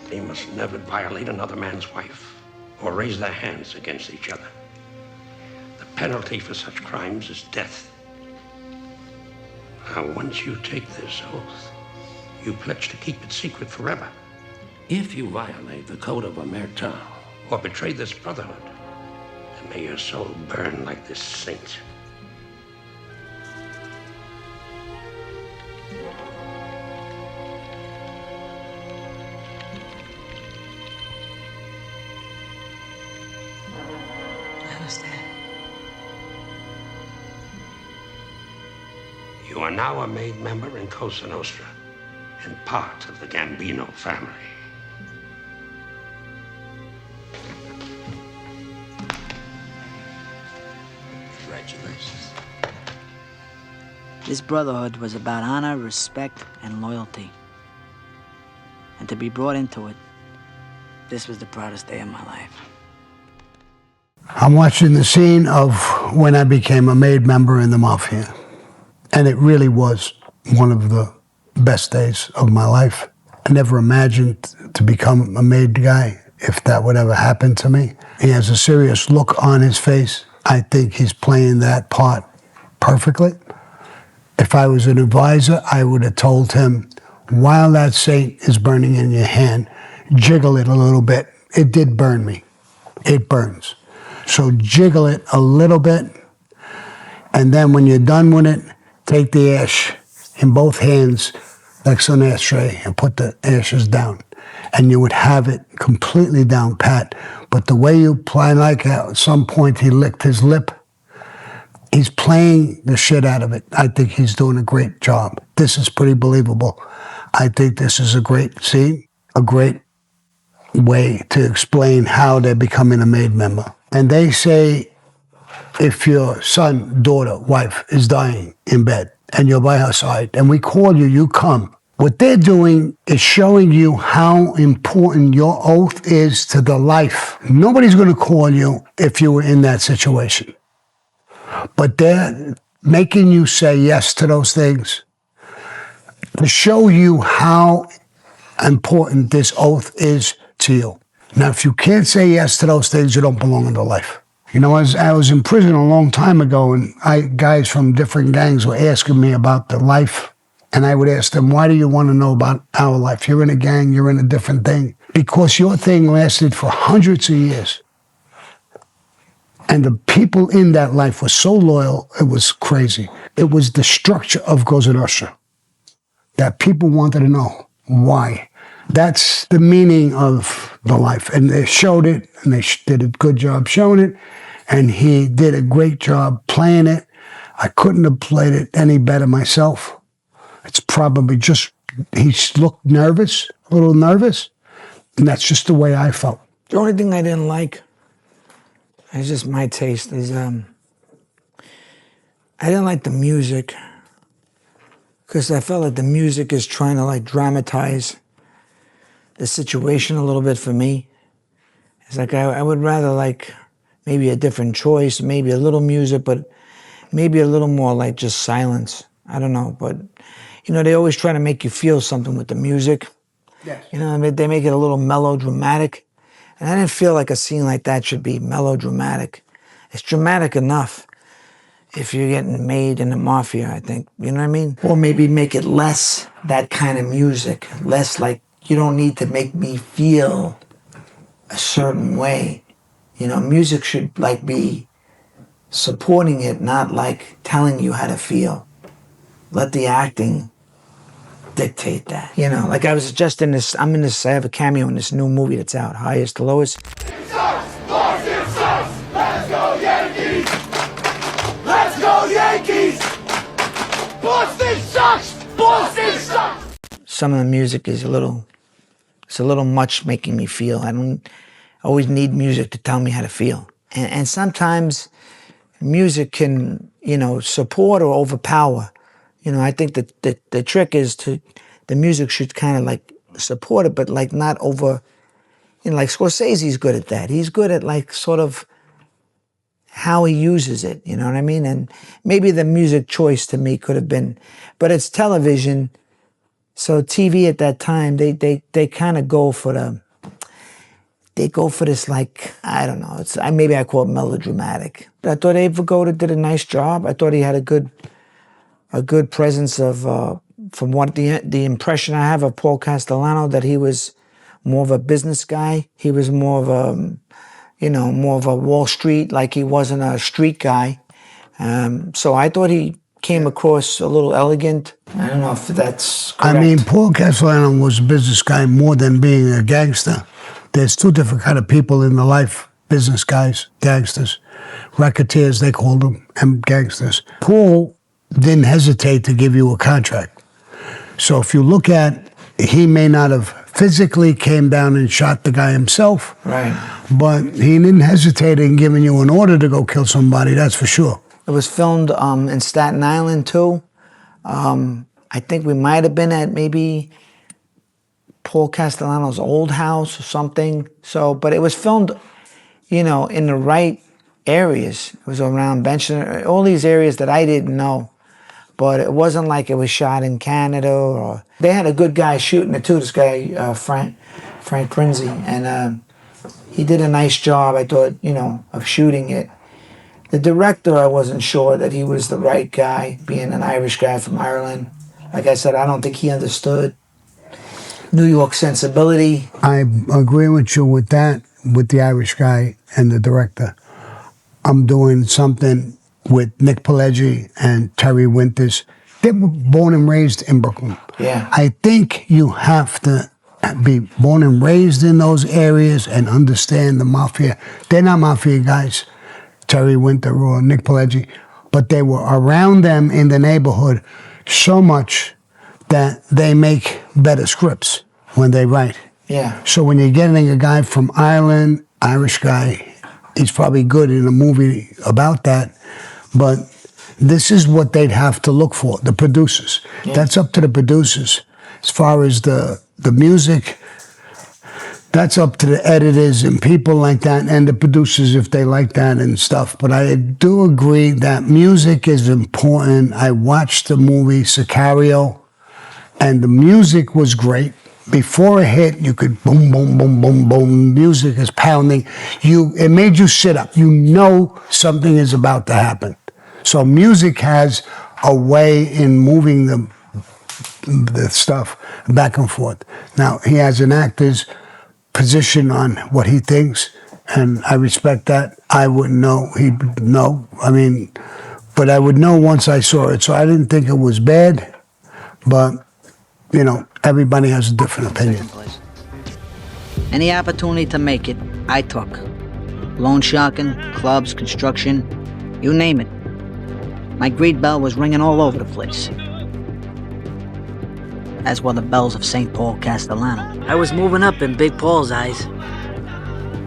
They must never violate another man's wife or raise their hands against each other. The penalty for such crimes is death. Now, once you take this oath, you pledge to keep it secret forever. If you violate the code of Omerta or betray this brotherhood, then may your soul burn like this saint. You are now a made member in Cosa Nostra and part of the Gambino family. Congratulations. This brotherhood was about honor, respect, and loyalty. And to be brought into it, this was the proudest day of my life. I'm watching the scene of when I became a made member in the Mafia. And it really was one of the best days of my life. I never imagined to become a made guy, if that would ever happen to me. He has a serious look on his face. I think he's playing that part perfectly. If I was an advisor, I would have told him, while that saint is burning in your hand, jiggle it a little bit. It did burn me. It burns. So jiggle it a little bit, and then when you're done with it, take the ash in both hands next on the ashtray and put the ashes down. And you would have it completely down pat. But the way you play, like at some point he licked his lip, he's playing the shit out of it. I think he's doing a great job. This is pretty believable. I think this is a great scene, a great way to explain how they're becoming a MAID member. And they say if your son, daughter, wife is dying in bed and you're by her side and we call you, you come. What they're doing is showing you how important your oath is to the life. Nobody's going to call you if you were in that situation. But they're making you say yes to those things to show you how important this oath is to you. Now, if you can't say yes to those things, you don't belong in the life. You know, I was in prison a long time ago, and guys from different gangs were asking me about the life. And I would ask them, why do you want to know about our life? You're in a gang, you're in a different thing. Because your thing lasted for hundreds of years. And the people in that life were so loyal, it was crazy. It was the structure of Cosa Nostra that people wanted to know why. That's the meaning of the life. And they showed it, and they did a good job showing it. And he did a great job playing it. I couldn't have played it any better myself. It's probably just, he looked nervous, a little nervous. And that's just the way I felt. The only thing I didn't like, it's just my taste, is I didn't like the music. Because I felt like the music is trying to like dramatize the situation a little bit for me. It's like I would rather like maybe a different choice, maybe a little music, but maybe a little more like just silence. I don't know, but you know, they always try to make you feel something with the music. Yes. You know, they make it a little melodramatic. And I didn't feel like a scene like that should be melodramatic. It's dramatic enough if you're getting made in the Mafia, I think. You know what I mean? Or maybe make it less that kind of music. Less like, you don't need to make me feel a certain way. You know, music should like be supporting it, not like telling you how to feel. Let the acting dictate that. You know, like I was just in this, I have a cameo in this new movie that's out, Highest to Lowest. It sucks! Boston sucks! Let's go Yankees! Let's go Yankees! Boston sucks! Boston sucks! Some of the music is a little much making me feel. I don't always need music to tell me how to feel. And sometimes music can, you know, support or overpower. You know, I think that the trick is the music should kind of like support it, but like not over, you know, like Scorsese's good at that. He's good at like sort of how he uses it, you know what I mean? And maybe the music choice to me could have been, but it's television, so TV at that time, they kind of go for this like, I don't know, maybe I call it melodramatic. But I thought Abe Vigoda did a nice job. I thought he had a good presence of, from what the impression I have of Paul Castellano, that he was more of a business guy. He was more of a, you know, more of a Wall Street, like he wasn't a street guy. So I thought he came across a little elegant. I don't know if that's correct. I mean, Paul Castellano was a business guy more than being a gangster. There's two different kind of people in the life, business guys, gangsters, racketeers, they called them, and gangsters. Paul didn't hesitate to give you a contract. So if you look at, he may not have physically came down and shot the guy himself, right? But he didn't hesitate in giving you an order to go kill somebody, that's for sure. It was filmed in Staten Island too. I think we might have been at maybe Paul Castellano's old house or something. So, but it was filmed, you know, in the right areas. It was around Benchner, all these areas that I didn't know. But it wasn't like it was shot in Canada, or they had a good guy shooting it too. This guy Frank Prinzi, and he did a nice job, I thought, you know, of shooting it. The director, I wasn't sure that he was the right guy, being an Irish guy from Ireland. Like I said, I don't think he understood New York sensibility. I agree with you with that, with the Irish guy and the director. I'm doing something with Nick Pileggi and Terry Winters. They were born and raised in Brooklyn. Yeah. I think you have to be born and raised in those areas and understand the Mafia. They're not Mafia guys, Terry Winter or Nick Pileggi, but they were around them in the neighborhood so much that they make better scripts when they write. Yeah. So when you're getting a guy from Ireland, Irish guy, he's probably good in a movie about that, but this is what they'd have to look for, the producers. Yeah. That's up to the producers. As far as the music, that's up to the editors and people like that, and the producers if they like that and stuff. But I do agree that music is important. I watched the movie Sicario, and the music was great. Before a hit, you could boom, boom, boom, boom, boom. Music is pounding. It made you sit up. You know something is about to happen. So music has a way in moving the stuff back and forth. Now, he has an actor's position on what he thinks, and I respect that. I wouldn't know. He'd know. I mean, but I would know once I saw it. So I didn't think it was bad, but, you know, everybody has a different opinion. Any opportunity to make it, I took. Loan sharking, clubs, construction, you name it. My greed bell was ringing all over the place. As were the bells of St. Paul Castellano. I was moving up in Big Paul's eyes.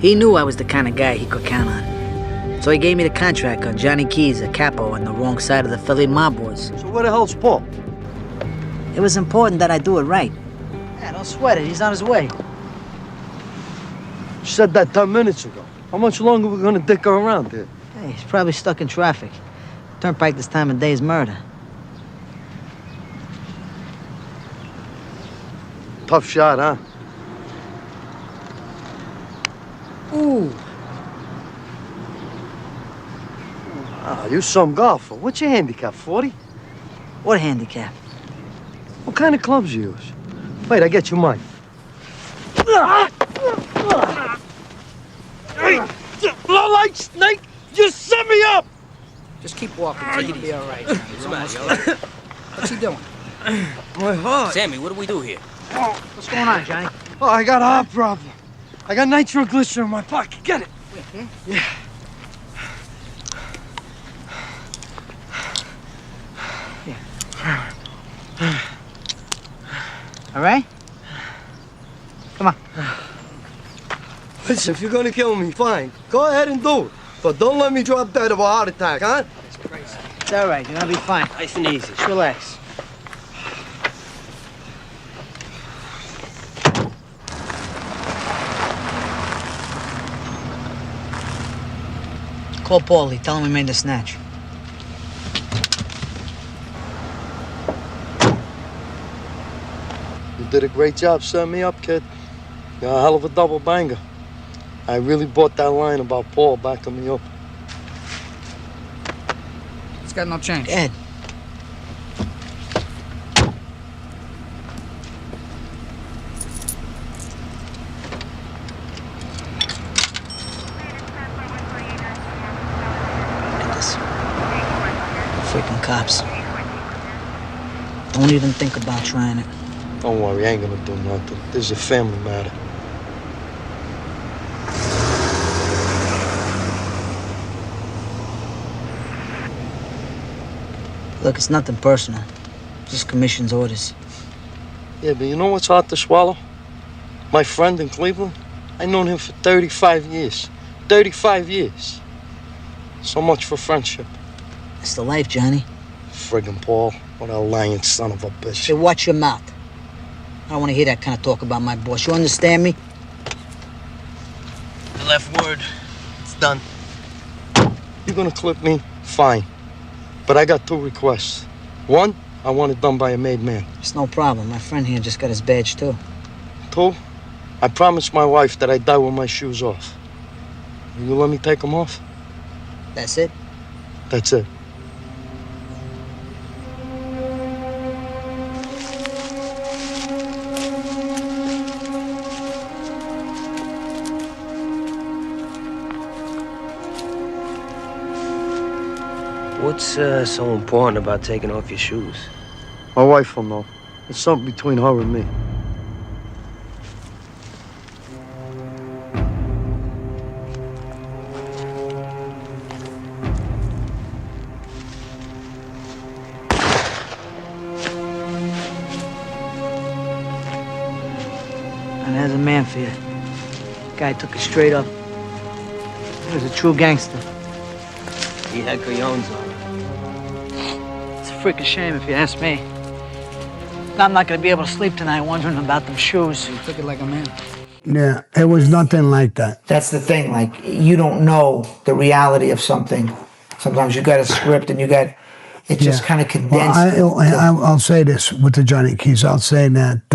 He knew I was the kind of guy he could count on. So he gave me the contract on Johnny Keys, a capo on the wrong side of the Philly mob wars. So where the hell's Paul? It was important that I do it right. Yeah, don't sweat it. He's on his way. You said that 10 minutes ago. How much longer are we gonna dick around here? Hey, he's probably stuck in traffic. Turnpike this time of day is murder. Tough shot, huh? Ooh. Ah, you some golfer. What's your handicap, 40? What handicap? What kind of clubs you use? Wait, I get you mine. Hey, low light snake, you set me up! Just keep walking. You'll be all right. What's he doing? My heart. Sammy, what do we do here? What's going on, Johnny? Oh, I got a heart problem. I got nitroglycerin in my pocket. Get it. Yeah. All right? Come on. Listen, if you're gonna kill me, fine. Go ahead and do it. But don't let me drop dead of a heart attack, huh? It's all right. You're gonna be fine. Nice and easy. Just relax. Call Paulie. Tell him we made the snatch. You did a great job setting me up, kid. You're a hell of a double banger. I really bought that line about Paul backing me up. It's got no change. Ed. Look at this. Freaking cops. Don't even think about trying it. Don't worry, I ain't gonna do nothing. This is a family matter. Look, it's nothing personal. Just commission's orders. Yeah, but you know what's hard to swallow? My friend in Cleveland, I've known him for 35 years. 35 years. So much for friendship. It's the life, Johnny. Friggin' Paul, what a lying son of a bitch. Hey, watch your mouth. I don't want to hear that kind of talk about my boss. You understand me? The left word. It's done. You're gonna clip me? Fine. But I got 2 requests. One, I want it done by a made man. It's no problem. My friend here just got his badge, too. 2, I promised my wife that I'd die with my shoes off. Will you let me take them off? That's it? That's it. What's so important about taking off your shoes? My wife will know. It's something between her and me. And there's a man for you. Guy took it straight up. He was a true gangster. He had Coyones on. It's a freaking shame if you ask me. I'm not gonna be able to sleep tonight wondering about them shoes. He took it like a man. Yeah, it was nothing like that. That's the thing. Like, you don't know the reality of something. Sometimes you got a script and you got it just kind of condensed. Well, I'll say this with the Johnny Keys. I'll say that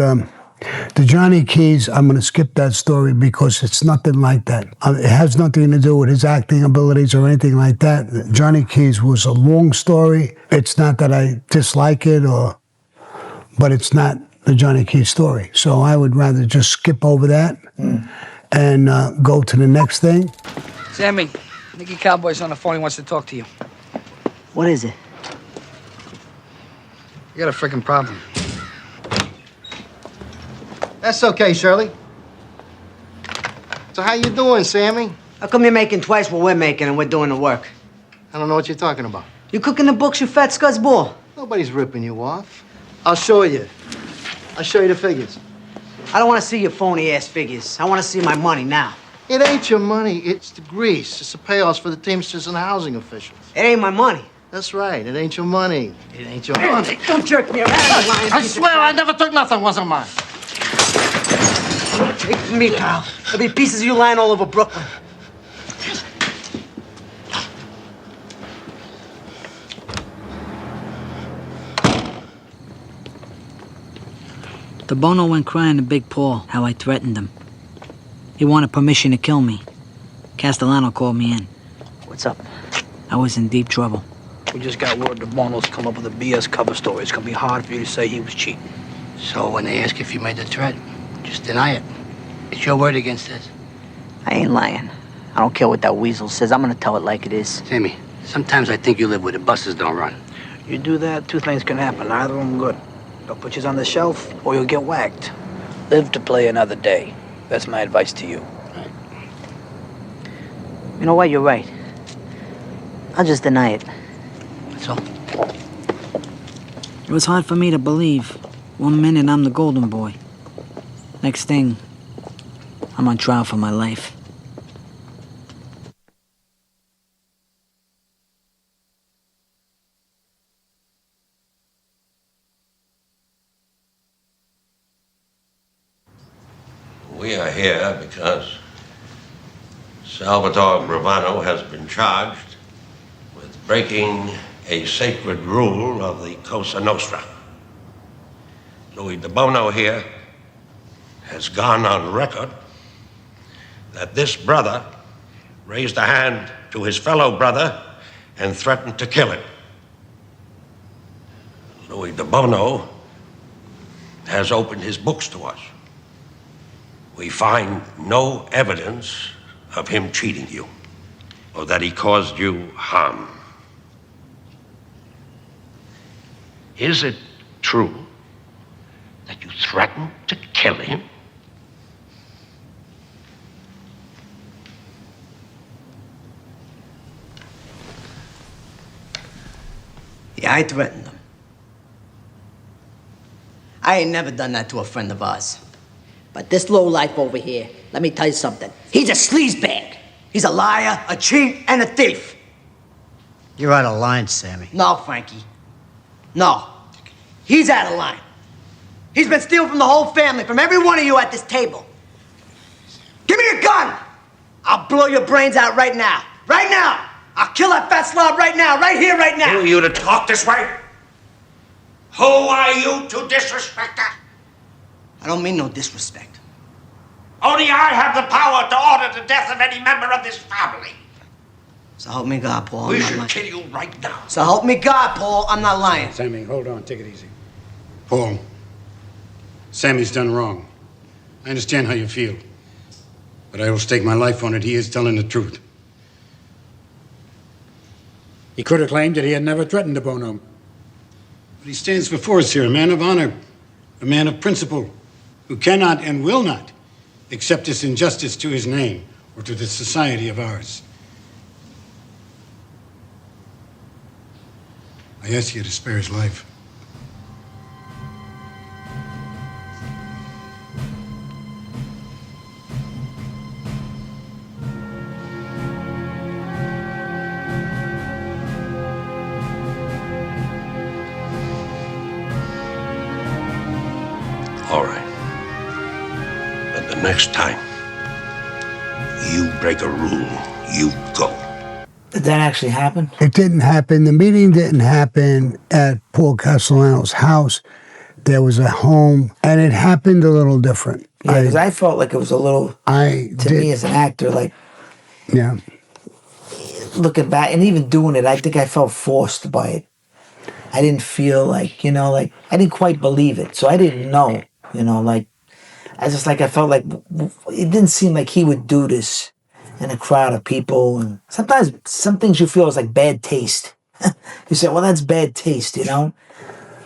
the Johnny Keys, I'm going to skip that story because it's nothing like that. It has nothing to do with his acting abilities or anything like that. Johnny Keys was a long story. It's not that I dislike it, but it's not the Johnny Keys story. So I would rather just skip over that and go to the next thing. Sammy, Nicky Cowboy's on the phone. He wants to talk to you. What is it? You got a freaking problem. That's okay, Shirley. So how you doing, Sammy? How come you're making twice what we're making and we're doing the work? I don't know what you're talking about. You cooking the books, you fat scuzzball? Nobody's ripping you off. I'll show you. I'll show you the figures. I don't want to see your phony-ass figures. I want to see my money now. It ain't your money, it's the grease. It's the payoffs for the Teamsters and the housing officials. It ain't my money. That's right, it ain't your money. It ain't your money. Don't jerk me around, you lying I piece of swear I crap. never took nothing wasn't mine. Take it from me, pal. There'll be pieces of you lying all over Brooklyn. The Bono went crying to Big Paul how I threatened him. He wanted permission to kill me. Castellano called me in. What's up? I was in deep trouble. We just got word the Bonos come up with a BS cover story. It's gonna be hard for you to say he was cheating. So when they ask if you made the threat, just deny it. It's your word against this. I ain't lying. I don't care what that weasel says. I'm gonna tell it like it is. Sammy, sometimes I think you live where the buses don't run. You do that, two things can happen. Either of them good. They'll put you on the shelf, or you'll get whacked. Live to play another day. That's my advice to you. You know what? You're right. I'll just deny it. That's all. It was hard for me to believe. 1 minute I'm the golden boy. Next thing, I'm on trial for my life. We are here because Salvatore Gravano has been charged with breaking a sacred rule of the Cosa Nostra. Louis De Bono here has gone on record that this brother raised a hand to his fellow brother and threatened to kill him. Louis De Bono has opened his books to us. We find no evidence of him cheating you or that he caused you harm. Is it true that you threatened to kill him? Yeah, I threatened him. I ain't never done that to a friend of ours. But this lowlife over here, let me tell you something. He's a sleazebag. He's a liar, a cheat, and a thief. You're out of line, Sammy. No, Frankie. No. He's out of line. He's been stealing from the whole family, from every one of you at this table. Give me your gun! I'll blow your brains out right now. Right now! I'll kill that fat slob right now, right here, right now! Who are you to talk this way? Who are you to disrespect us? I don't mean no disrespect. Only I have the power to order the death of any member of this family. So help me God, Paul. We I'm not should lying. kill you right now. So help me God, Paul. I'm not lying. Sammy, hold on. Take it easy. Paul, Sammy's done wrong. I understand how you feel. But I will stake my life on it. He is telling the truth. He could have claimed that he had never threatened De Bono. But he stands before us here, a man of honor, a man of principle, who cannot and will not accept this injustice to his name or to the society of ours. I ask you to spare his life. The next time you break a rule, you go. Did that actually happen? It didn't happen. The meeting didn't happen at Paul Castellano's house. There was a home, and it happened a little different. Yeah, because I felt like it was a little, me as an actor, like, yeah, looking back, and even doing it, I think I felt forced by it. I didn't feel like, I didn't quite believe it. So I didn't know, I felt like it didn't seem like he would do this in a crowd of people. And sometimes some things you feel is like bad taste. You say, well, that's bad taste, And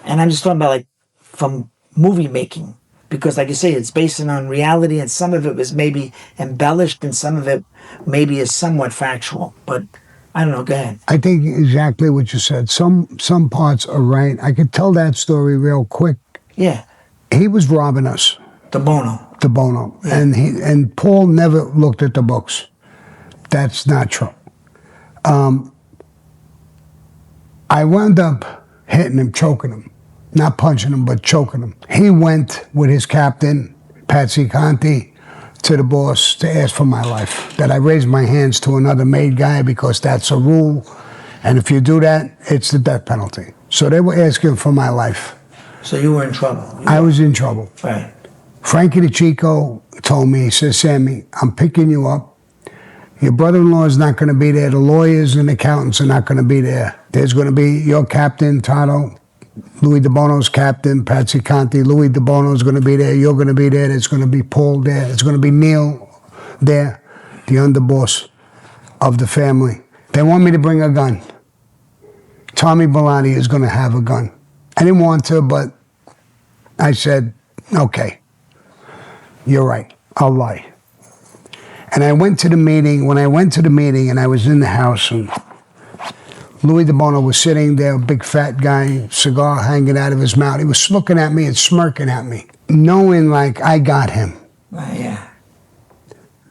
I'm just talking about like from movie making. Because like you say, it's based on reality, and some of it was maybe embellished and some of it maybe is somewhat factual. But I don't know, go ahead. I think exactly what you said. Some parts are right. I could tell that story real quick. Yeah. He was robbing us. The Bono. Yeah. And Paul never looked at the books. That's not true. I wound up hitting him, choking him. Not punching him, but choking him. He went with his captain, Patsy Conti, to the boss to ask for my life. That I raised my hands to another made guy because that's a rule. And if you do that, it's the death penalty. So they were asking for my life. So you were in trouble? I was in trouble. Right. Frankie DeChico told me, he says, Sammy, I'm picking you up. Your brother-in-law is not going to be there. The lawyers and accountants are not going to be there. There's going to be your captain, Toto, Louis DeBono's captain, Patsy Conti. Louis DeBono is going to be there. You're going to be there. There's going to be Paul there. There's going to be Neil there, the underboss of the family. They want me to bring a gun. Tommy Bellotti is going to have a gun. I didn't want to, but I said, okay, you're right. I'll lie. And I went to the meeting. When I went to the meeting and I was in the house, and Louis DeBono was sitting there, a big fat guy, cigar hanging out of his mouth. He was looking at me and smirking at me, knowing like I got him. Yeah.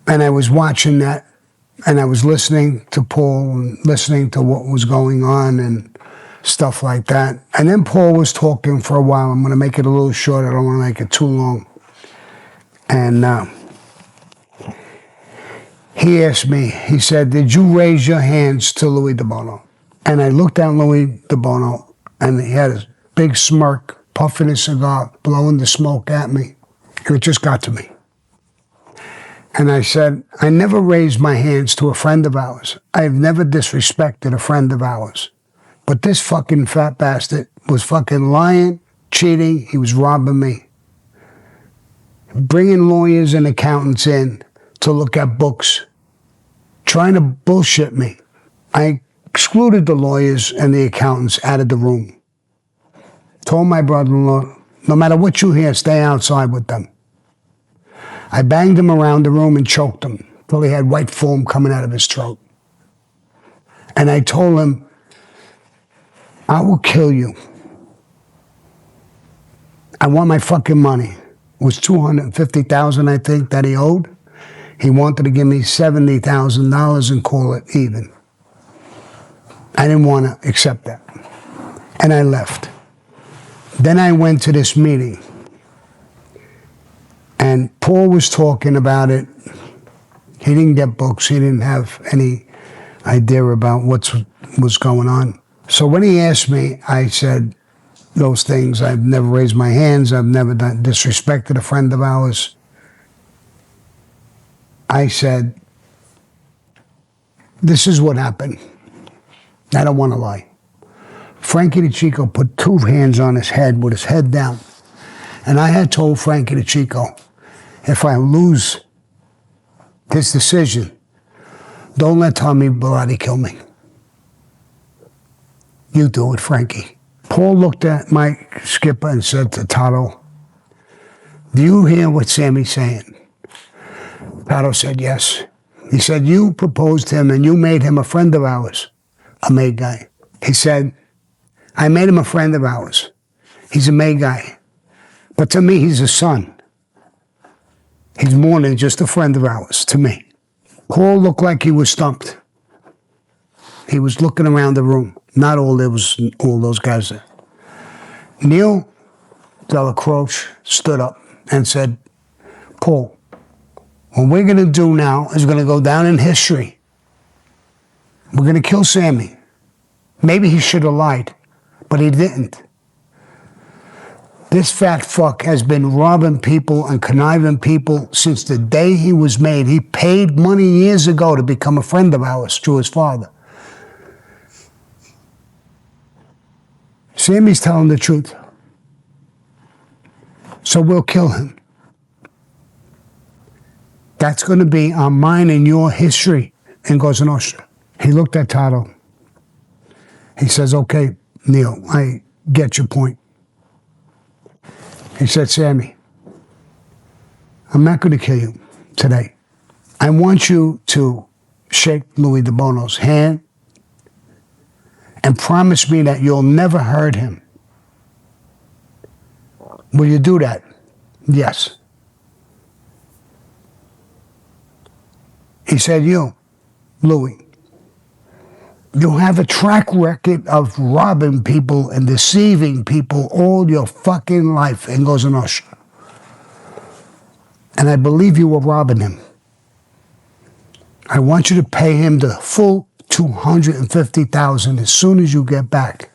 And I was watching that, and I was listening to Paul and listening to what was going on and stuff like that. And then Paul was talking for a while. I'm going to make it a little short. I don't want to make it too long. And he asked me, he said, did you raise your hands to Louis DeBono? And I looked at Louis DeBono, and he had a big smirk, puffing his cigar, blowing the smoke at me. And it just got to me. And I said, I never raised my hands to a friend of ours. I've never disrespected a friend of ours. But this fucking fat bastard was fucking lying, cheating. He was robbing me. Bringing lawyers and accountants in to look at books. Trying to bullshit me. I excluded the lawyers and the accountants out of the room. Told my brother-in-law, no matter what you hear, stay outside with them. I banged him around the room and choked him till he had white foam coming out of his throat. And I told him, I will kill you. I want my fucking money. It was $250,000, I think, that he owed. He wanted to give me $70,000 and call it even. I didn't want to accept that. And I left. Then I went to this meeting. And Paul was talking about it. He didn't get books. He didn't have any idea about what was going on. So when he asked me, I said those things. I've never raised my hands. I've never disrespected a friend of ours. I said, this is what happened. I don't want to lie. Frankie DeChico put two hands on his head with his head down. And I had told Frankie DeChico, if I lose this decision, don't let Tommy Bellotti kill me. You do it, Frankie. Paul looked at my skipper and said to Toto, do you hear what Sammy's saying? Toto said yes. He said, you proposed him and you made him a friend of ours, a made guy. He said, I made him a friend of ours. He's a made guy. But to me, he's a son. He's more than just a friend of ours, to me. Paul looked like he was stumped. He was looking around the room. Not all, there was all those guys there. Neil Delacroce stood up and said, Paul, What we're going to do now is going to go down in history. We're going to kill Sammy. Maybe he should have lied, but he didn't. This fat fuck has been robbing people and conniving people since the day he was made. He paid money years ago to become a friend of ours through his father. Sammy's telling the truth. So we'll kill him. That's going to be on mine and your history in Cosa Nostra. He looked at Tato. He says, okay, Neil, I get your point. He said, Sammy, I'm not going to kill you today. I want you to shake Louis De Bono's hand and promise me that you'll never hurt him. Will you do that? Yes. He said, Louis, you have a track record of robbing people and deceiving people all your fucking life in Cosa Nostra. And I believe you were robbing him. I want you to pay him the full $250,000 as soon as you get back.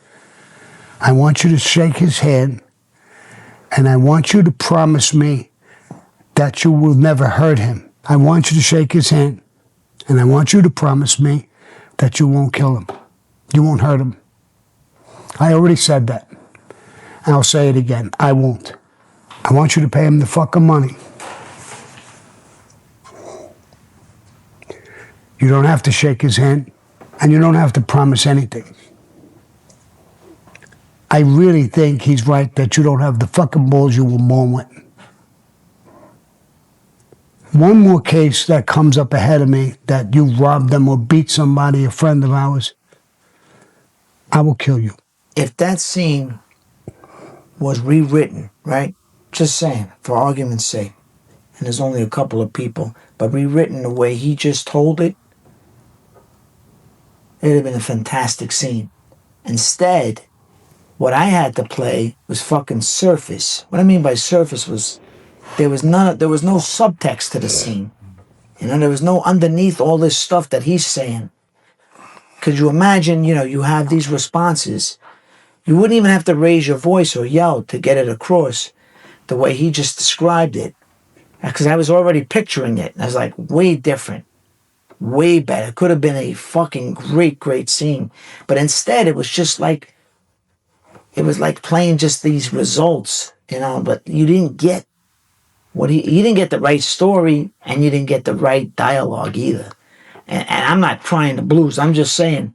I want you to shake his hand, and I want you to promise me that you will never hurt him. I want you to shake his hand, and I want you to promise me that you won't kill him. You won't hurt him. I already said that. And I'll say it again. I won't. I want you to pay him the fucking money. You don't have to shake his hand, and you don't have to promise anything. I really think he's right that you don't have the fucking balls you were born with. One more case that comes up ahead of me that you robbed them or beat somebody, a friend of ours, I will kill you. If that scene was rewritten, right? Just saying, for argument's sake, and there's only a couple of people, but rewritten the way he just told it, it'd have been a fantastic scene. Instead, what I had to play was fucking surface. What I mean by surface was there was no subtext to the scene. You know, there was no underneath all this stuff that he's saying. Could you imagine, you have these responses. You wouldn't even have to raise your voice or yell to get it across the way he just described it. Because I was already picturing it. I was like, way different. Way better. It could have been a fucking great, great scene. But instead, it was just like, it was like playing just these results, but you didn't get you didn't get the right story, and you didn't get the right dialogue either. And I'm not crying the blues. I'm just saying,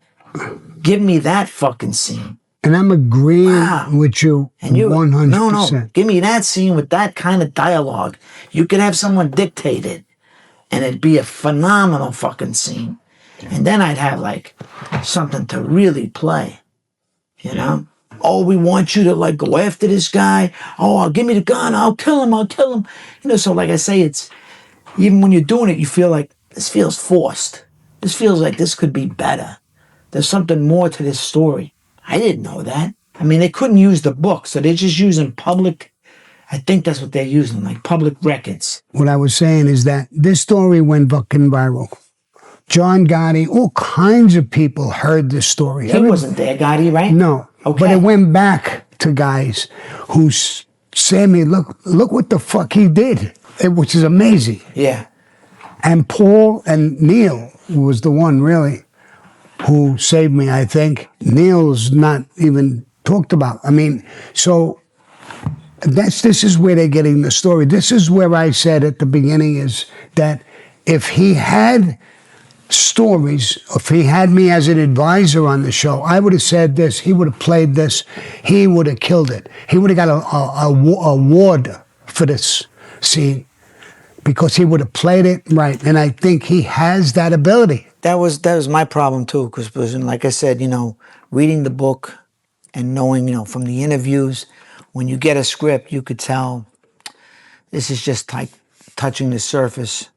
give me that fucking scene. And I'm agreeing with you 100%. No. Give me that scene with that kind of dialogue. You could have someone dictate it, and it'd be a phenomenal fucking scene. And then I'd have, something to really play, Oh, we want you to go after this guy. Oh, give me the gun. I'll kill him. So like I say, it's even when you're doing it, you feel like this feels forced. This feels like this could be better. There's something more to this story. I didn't know that. I mean, they couldn't use the book, so they're just using public. I think that's what they're using, public records. What I was saying is that this story went fucking viral. John Gotti, all kinds of people heard this story. He wasn't there, Gotti, right? No. Okay. But it went back to guys who Sammy, look what the fuck he did, which is amazing. Yeah. And Paul and Neil was the one really who saved me, I think. Neil's not even talked about. I mean, so this is where they're getting the story. This is where I said at the beginning is that if he had stories, if he had me as an advisor on the show, I would have said this, he would have played this, he would have killed it. He would have got a award for this scene because he would have played it right. And I think he has that ability. That was my problem too, because like I said, reading the book and knowing, from the interviews, when you get a script, you could tell this is just touching the surface.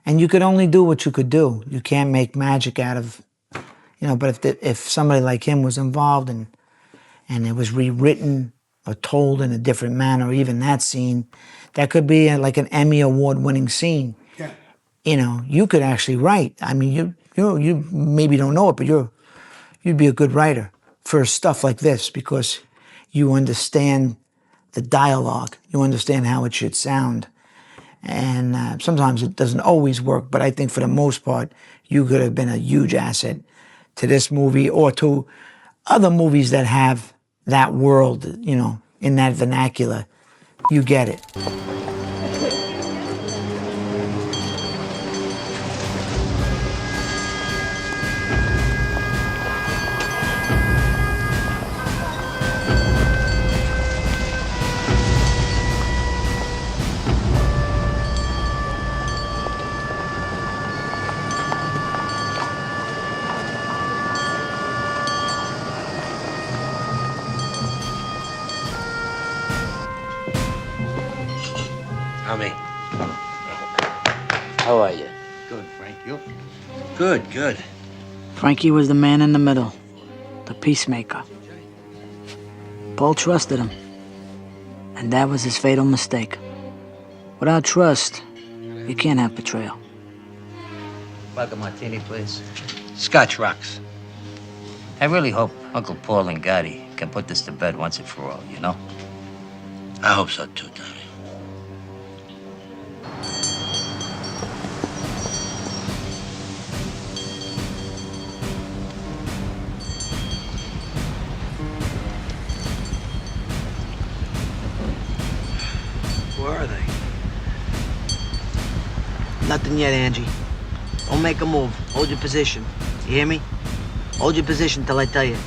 And you could only do what you could do. You can't make magic out of, but if somebody like him was involved and it was rewritten or told in a different manner, or even that scene, that could be like an Emmy Award winning scene. Yeah. you know, you could actually write. I mean, you maybe don't know it, but you'd be a good writer for stuff like this because you understand the dialogue, you understand how it should sound. And sometimes it doesn't always work, but I think for the most part, you could have been a huge asset to this movie or to other movies that have that world, you know, in that vernacular. You get it. Sammy. How are you? Good, Frank. You? Good, good. Frankie was the man in the middle, the peacemaker. Paul trusted him, and that was his fatal mistake. Without trust, you can't have betrayal. Vodka martini, please. Scotch rocks. I really hope Uncle Paul and Gotti can put this to bed once and for all, you know? I hope so too, Tommy. Where are they? Nothing yet, Angie. Don't make a move. Hold your position. You hear me? Hold your position till I tell you.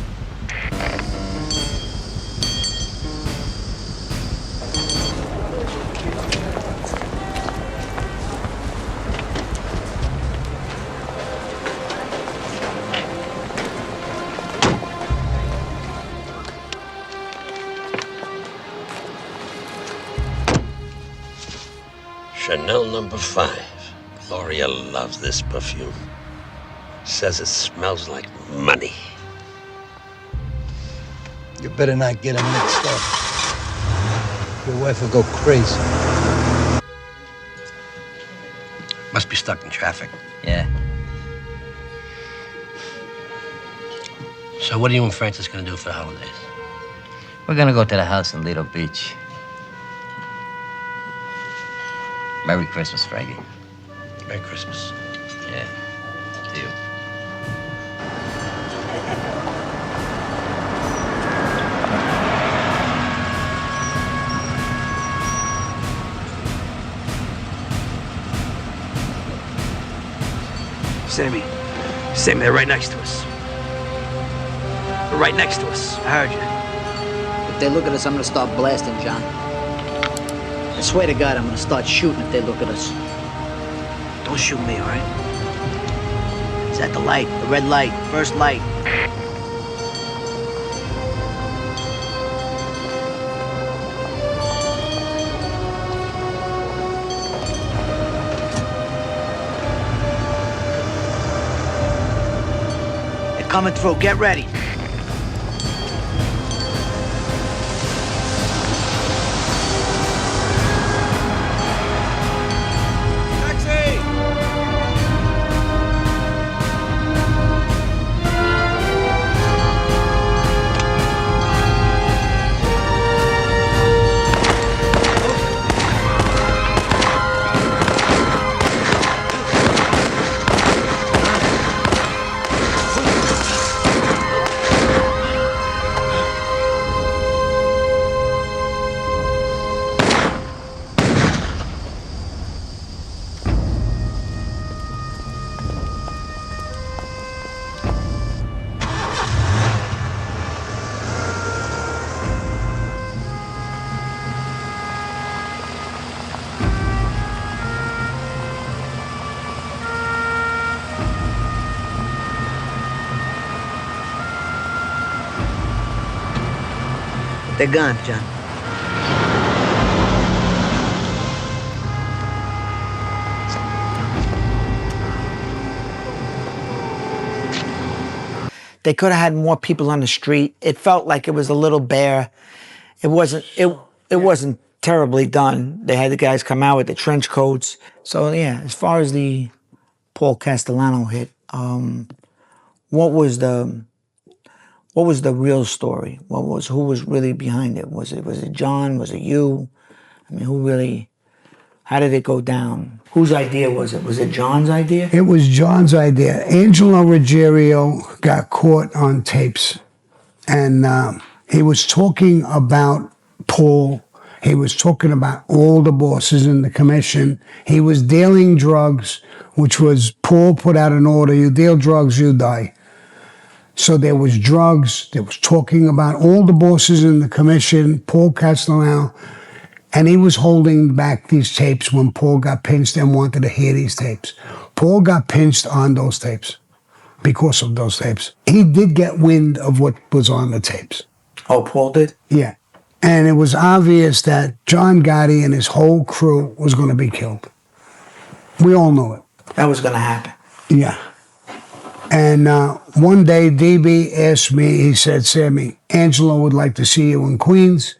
Chanel number 5. Gloria loves this perfume. Says it smells like money. You better not get them mixed up. Your wife will go crazy. Must be stuck in traffic. Yeah. So what are you and Francis gonna do for the holidays? We're gonna go to the house in Lido Beach. Merry Christmas, Frankie. Merry Christmas. Yeah. To you. Sammy, they're right next to us. They're right next to us. I heard you. If they look at us, I'm gonna start blasting, John. I swear to God, I'm gonna start shooting if they look at us. Don't shoot me, all right? It's at the light, the red light, first light. They're coming through, get ready. They're gone, John. They could have had more people on the street. It felt like it was a little bare. It wasn't terribly done. They had the guys come out with the trench coats. So yeah, as far as the Paul Castellano hit, what was the real story? Who was really behind it? Was it John? Was it you? I mean, how did it go down? Whose idea was it? Was it John's idea? It was John's idea. Angelo Ruggiero got caught on tapes, and he was talking about Paul. He was talking about all the bosses in the commission. He was dealing drugs, which was Paul put out an order, you deal drugs, you die. So there was drugs, there was talking about all the bosses in the commission, Paul Castellano, and he was holding back these tapes when Paul got pinched and wanted to hear these tapes. Paul got pinched on those tapes because of those tapes. He did get wind of what was on the tapes. Oh, Paul did? Yeah. And it was obvious that John Gotti and his whole crew was going to be killed. We all knew it. That was going to happen. Yeah. And one day, DB asked me, he said, Sammy, Angelo would like to see you in Queens.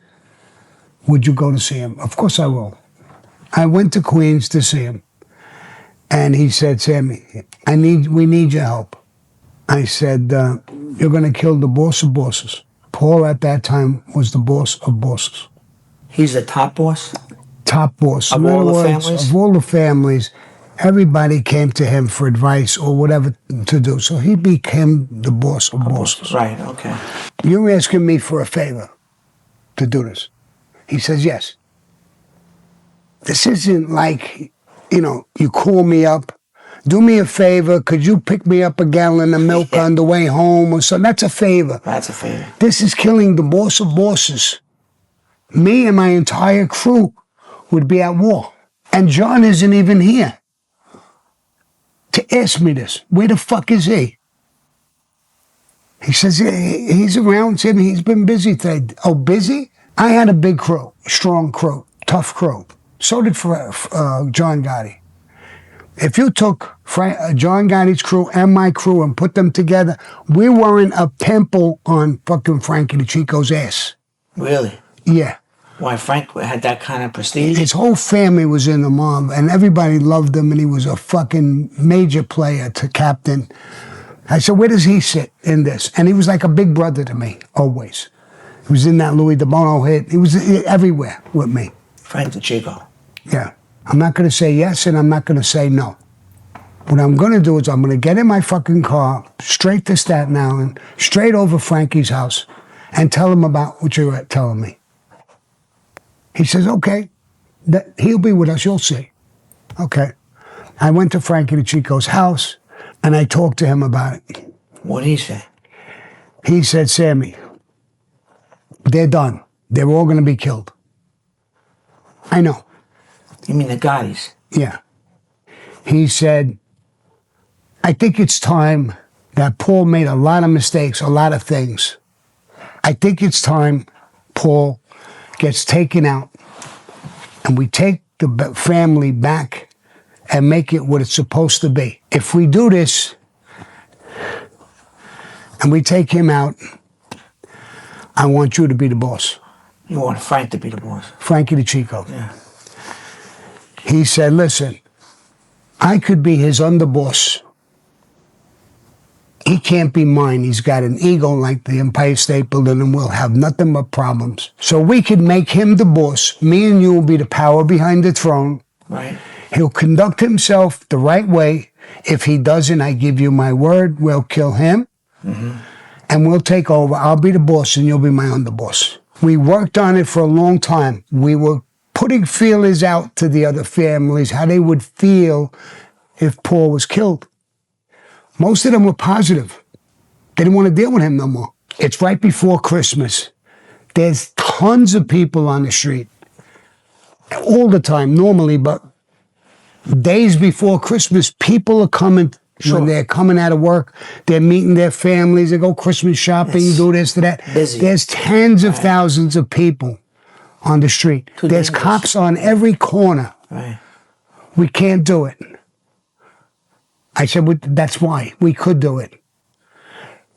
Would you go to see him? Of course I will. I went to Queens to see him. And he said, Sammy, we need your help. I said, you're going to kill the boss of bosses. Paul at that time was the boss of bosses. He's the top boss? Top boss. Of all the families? Of all the families. Everybody came to him for advice or whatever to do. So he became the boss of bosses. Right, okay. You're asking me for a favor to do this. He says, yes. This isn't like, you call me up, do me a favor, could you pick me up a gallon of milk on the way home or something? That's a favor. That's a favor. This is killing the boss of bosses. Me and my entire crew would be at war. And John isn't even here to ask me this. Where the fuck is he? He says, he's around, Tim. He's been busy today. Oh, busy? I had a big crew, strong crew, tough crew. So did John Gotti. If you took John Gotti's crew and my crew and put them together, we weren't a pimple on fucking Frankie the Chico's ass. Really? Yeah. Why, Frank had that kind of prestige? His whole family was in the mob, and everybody loved him, and he was a fucking major player to captain. I said, where does he sit in this? And he was like a big brother to me, always. He was in that Louis DeBono hit. He was everywhere with me. Frank the Chico. Yeah. I'm not going to say yes, and I'm not going to say no. What I'm going to do is I'm going to get in my fucking car, straight to Staten Island, straight over Frankie's house, and tell him about what you're telling me. He says, okay, he'll be with us, you'll see. Okay. I went to Frankie the Chico's house, and I talked to him about it. What did he say? He said, Sammy, they're done. They're all going to be killed. I know. You mean the Gottis? Yeah. He said, I think it's time that Paul made a lot of mistakes, a lot of things. I think it's time Paul gets taken out and we take the family back and make it what it's supposed to be. If we do this and we take him out, I want you to be the boss. You want Frank to be the boss? Frankie the Chico. Yeah. He said, listen, I could be his underboss. He can't be mine. He's got an ego like the Empire State Building and we'll have nothing but problems. So we could make him the boss. Me and you will be the power behind the throne. Right. He'll conduct himself the right way. If he doesn't, I give you my word, we'll kill him. Mm-hmm. And we'll take over. I'll be the boss and you'll be my underboss. We worked on it for a long time. We were putting feelers out to the other families, how they would feel if Paul was killed. Most of them were positive. They didn't want to deal with him no more. It's right before Christmas. There's tons of people on the street. All the time, normally, but days before Christmas, people are coming. Sure. When they're coming out of work, they're meeting their families, they go Christmas shopping, do this, do that. Busy. There's tens of thousands of people on the street. There's cops on every corner. Right. We can't do it. I said, that's why. We could do it.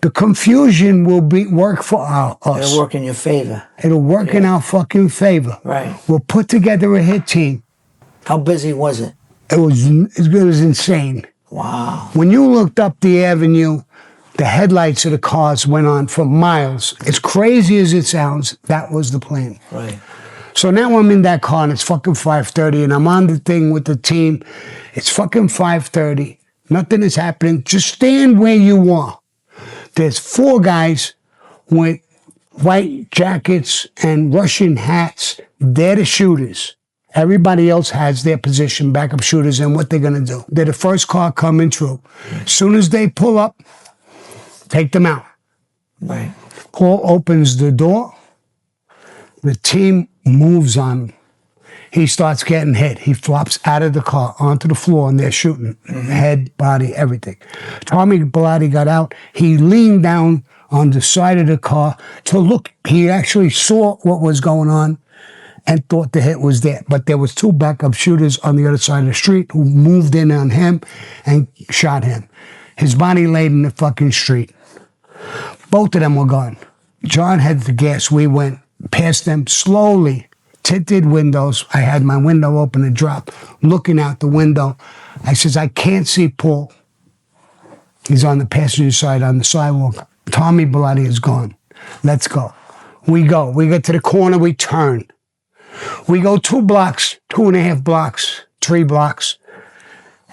The confusion will work for us. It'll work in your favor. It'll work in our fucking favor. Right. We'll put together a hit team. How busy was it? It was insane. Wow. When you looked up the avenue, the headlights of the cars went on for miles. As crazy as it sounds, that was the plan. Right. So now I'm in that car and it's fucking 5:30 and I'm on the thing with the team. It's fucking 5:30. Nothing is happening. Just stand where you are. There's 4 guys with white jackets and Russian hats. They're the shooters. Everybody else has their position, backup shooters, and what they're going to do. They're the first car coming through. As soon as they pull up, take them out. Right. Paul opens the door. The team moves on him. He starts getting hit. He flops out of the car onto the floor, and they're shooting. Head, body, everything. Tommy Bilotti got out. He leaned down on the side of the car to look. He actually saw what was going on and thought the hit was there. But there was 2 backup shooters on the other side of the street who moved in on him and shot him. His body laid in the fucking street. Both of them were gone. John had the gas. We went past them slowly. Tinted windows. I had my window open and drop, looking out the window. I says, I can't see Paul. He's on the passenger side on the sidewalk. Tommy Bilotti is gone. Let's go. We go. We get to the corner. We turn. We go 2 blocks, 2.5 blocks, 3 blocks.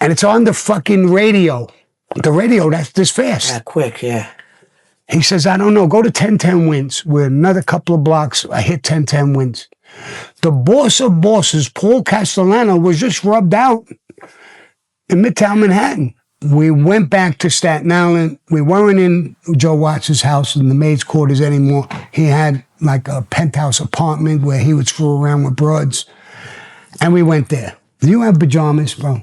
And it's on the fucking radio. The radio, that's this fast. Yeah, quick, yeah. He says, I don't know. Go to 1010 Winds. We're another couple of blocks. I hit 1010 Winds. The boss of bosses, Paul Castellano, was just rubbed out in Midtown Manhattan. We went back to Staten Island. We weren't in Joe Watts' house in the maid's quarters anymore. He had like a penthouse apartment where he would screw around with broads. And we went there. Do you have pajamas, bro?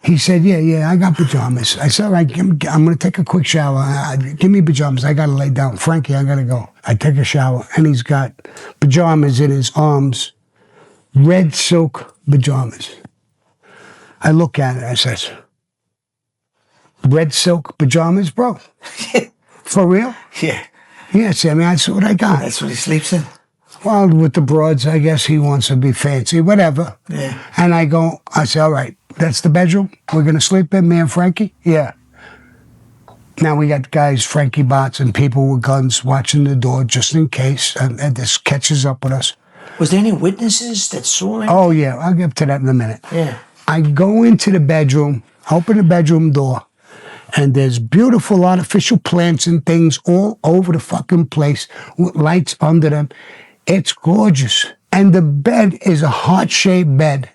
He said, yeah, I got pajamas. I said, all right, I'm going to take a quick shower. Give me pajamas. I got to lay down. Frankie, I got to go. I take a shower, and he's got pajamas in his arms, red silk pajamas. I look at it. I says, red silk pajamas, bro? For real? Yeah. Yeah, Sammy, that's what I got. That's what he sleeps in? Well, with the broads, I guess he wants to be fancy, whatever. Yeah. And I say, all right, that's the bedroom we're going to sleep in, me and Frankie? Yeah. Now we got guys, Frankie bots, and people with guns watching the door just in case, and this catches up with us. Was there any witnesses that saw him? Oh, yeah, I'll get to that in a minute. Yeah. I go into the bedroom, open the bedroom door, and there's beautiful artificial plants and things all over the fucking place with lights under them. It's gorgeous. And the bed is a heart-shaped bed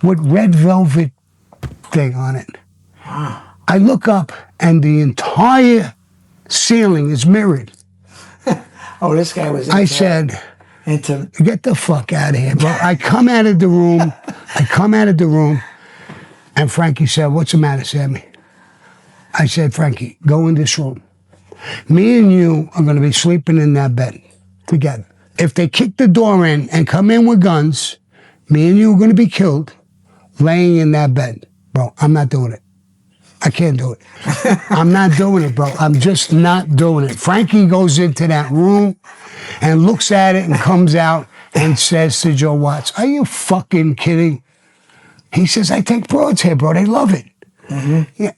with red velvet thing on it. Wow. I look up, and the entire ceiling is mirrored. Oh, this guy was I said, get the fuck out of here, bro. I come out of the room, and Frankie said, what's the matter, Sammy? I said, Frankie, go in this room. Me and you are going to be sleeping in that bed together. If they kick the door in and come in with guns, me and you are going to be killed laying in that bed. Bro, I'm not doing it. I can't do it. I'm not doing it, bro. I'm just not doing it. Frankie goes into that room and looks at it and comes out and says to Joe Watts, are you fucking kidding? He says, I take broads here, bro. They love it. Mm-hmm. Yeah.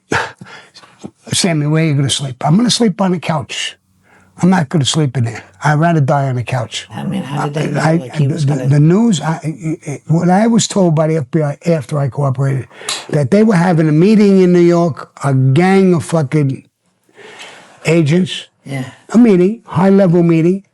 Sammy, where are you going to sleep? I'm going to sleep on the couch. I'm not going to sleep in there. I'd rather die on the couch. I mean, how did they know like he was going to... The news, what I was told by the FBI after I cooperated, that they were having a meeting in New York, a gang of fucking agents. Yeah. A meeting, high-level meeting.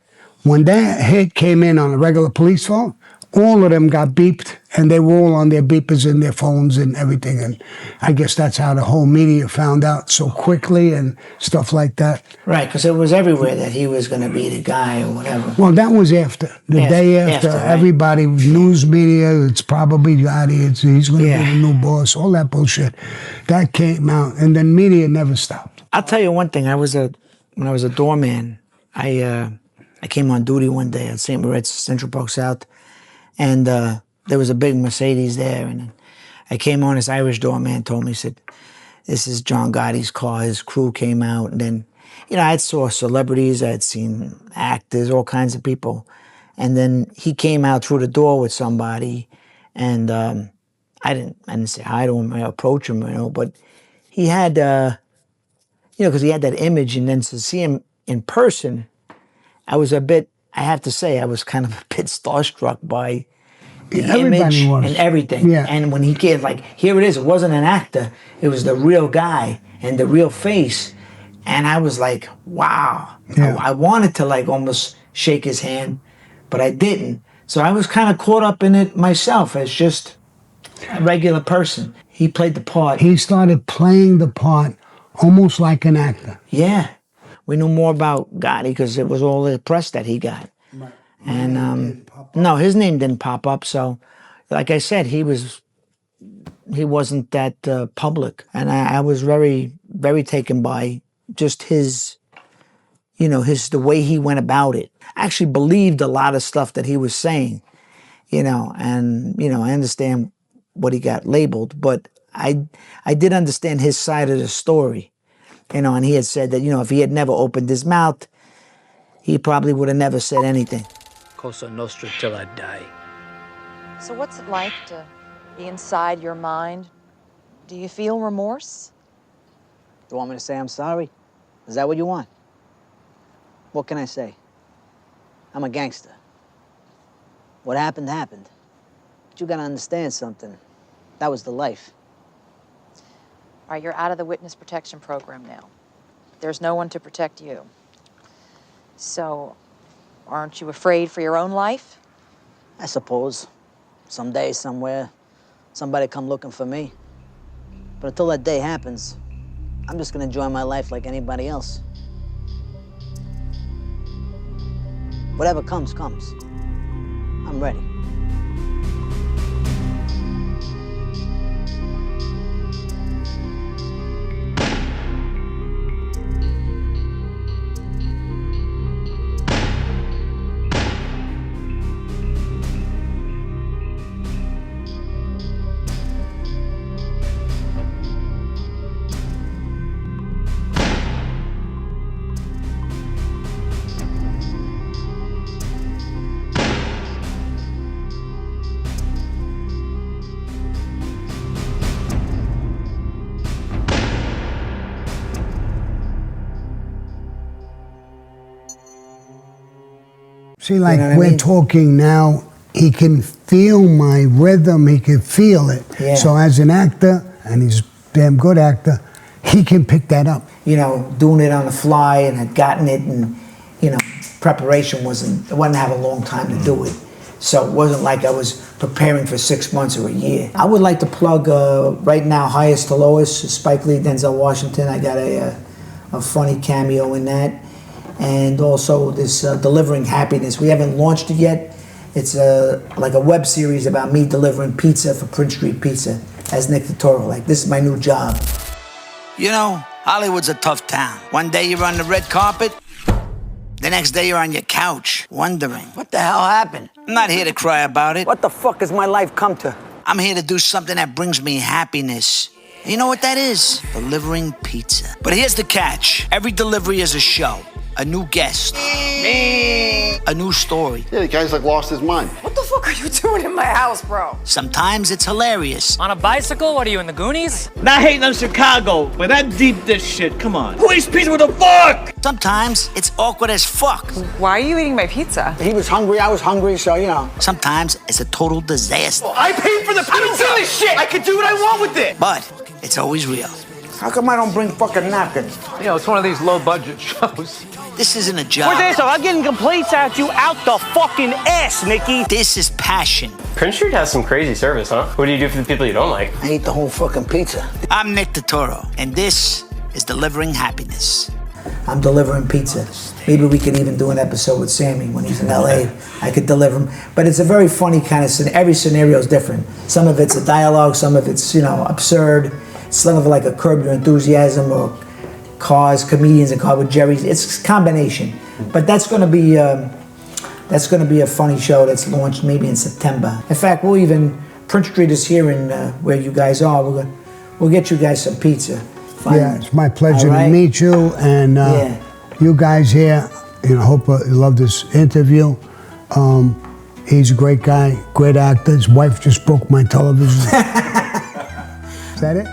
When that hit came in on a regular police phone, all of them got beeped, and they were all on their beepers and their phones and everything. And I guess that's how the whole media found out so quickly and stuff like that. Right, because it was everywhere that he was going to be the guy or whatever. Well, that was after. The day after, right? everybody, news media, it's probably Gotti, he's going to be the new boss, all that bullshit. That came out, and then media never stopped. I'll tell you one thing. When I was a doorman, I came on duty one day at St. Moritz, Central Park South, and there was a big Mercedes there, and I came on, this Irish doorman told me, he said, this is John Gotti's car. His crew came out, and then, you know, I had saw celebrities, I had seen actors, all kinds of people. And then he came out through the door with somebody, and I didn't say hi to him, I approach him, you know, but he had, you know, because he had that image, and then to see him in person, I was a bit, I have to say, I was kind of a bit starstruck by the image and everything. Yeah. And when he came, like, here it is, it wasn't an actor, it was the real guy and the real face. And I was like, wow. Yeah. I wanted to like almost shake his hand, but I didn't. So I was kind of caught up in it myself as just a regular person. He played the part. He started playing the part almost like an actor. Yeah. We knew more about Gotti because it was all the press that he got. Right. And no, his name didn't pop up. So, like I said, he wasn't that public. And I was very, very taken by just his, you know, the way he went about it. I actually believed a lot of stuff that he was saying, you know, and, you know, I understand what he got labeled, but I did understand his side of the story, you know, and he had said that, you know, if he had never opened his mouth, he probably would have never said anything. Cosa Nostra till I die. So what's it like to be inside your mind? Do you feel remorse? You want me to say I'm sorry? Is that what you want? What can I say? I'm a gangster. What happened, happened. But you gotta understand something. That was the life. All right, you're out of the witness protection program now. There's no one to protect you. So, aren't you afraid for your own life? I suppose. Someday, somewhere, somebody come looking for me. But until that day happens, I'm just gonna enjoy my life like anybody else. Whatever comes, comes. I'm ready. See, like, You know what I we're mean? talking now, he can feel my rhythm, he can feel it. Yeah. So as an actor, and he's a damn good actor, he can pick that up. You know, doing it on the fly and had gotten it, and, you know, preparation I wouldn't have a long time to do it. So it wasn't like I was preparing for 6 months or a year. I would like to plug right now, Highest to Lowest, Spike Lee, Denzel Washington. I got a funny cameo in that. And also this Delivering Happiness. We haven't launched it yet. It's like a web series about me delivering pizza for Prince Street Pizza as Nick Turturro. Like, this is my new job. You know, Hollywood's a tough town. One day you're on the red carpet, the next day you're on your couch, wondering, what the hell happened? I'm not here to cry about it. What the fuck has my life come to? I'm here to do something that brings me happiness. You know what that is? Delivering pizza. But here's the catch. Every delivery is a show. A new guest. A new story. Yeah, the guy's like lost his mind. What the fuck are you doing in my house, bro? Sometimes it's hilarious. On a bicycle? What are you, in the Goonies? Not hating on Chicago, but that deep dish shit, come on. Who eats pizza with a fork? Sometimes it's awkward as fuck. Why are you eating my pizza? He was hungry, I was hungry, so, you know. Sometimes it's a total disaster. I paid for the pizza. I don't give a shit. I can do what I want with it. But it's always real. How come I don't bring fucking napkins? You know, it's one of these low-budget shows. This isn't a job. Where's this? I'm getting complaints at you out the fucking ass, Nicky. This is passion. Prince Street has some crazy service, huh? What do you do for the people you don't like? I ate the whole fucking pizza. I'm Nick Turturro, and this is Delivering Happiness. I'm delivering pizza. Maybe we could even do an episode with Sammy when he's in LA. I could deliver him. But it's a very funny kind of scenario. Every scenario is different. Some of it's a dialogue, some of it's, you know, absurd. Some of it like a Curb Your Enthusiasm or Cars, Comedians and Car with Jerry's. It's a combination. But that's going to be a funny show that's launched maybe in September. In fact, Prince Street is here in where you guys are. We're We'll get you guys some pizza. Finally. Yeah, it's my pleasure All right? to meet you, and you guys here. You know, hope you love this interview. He's a great guy, great actor. His wife just broke my television. Is that it?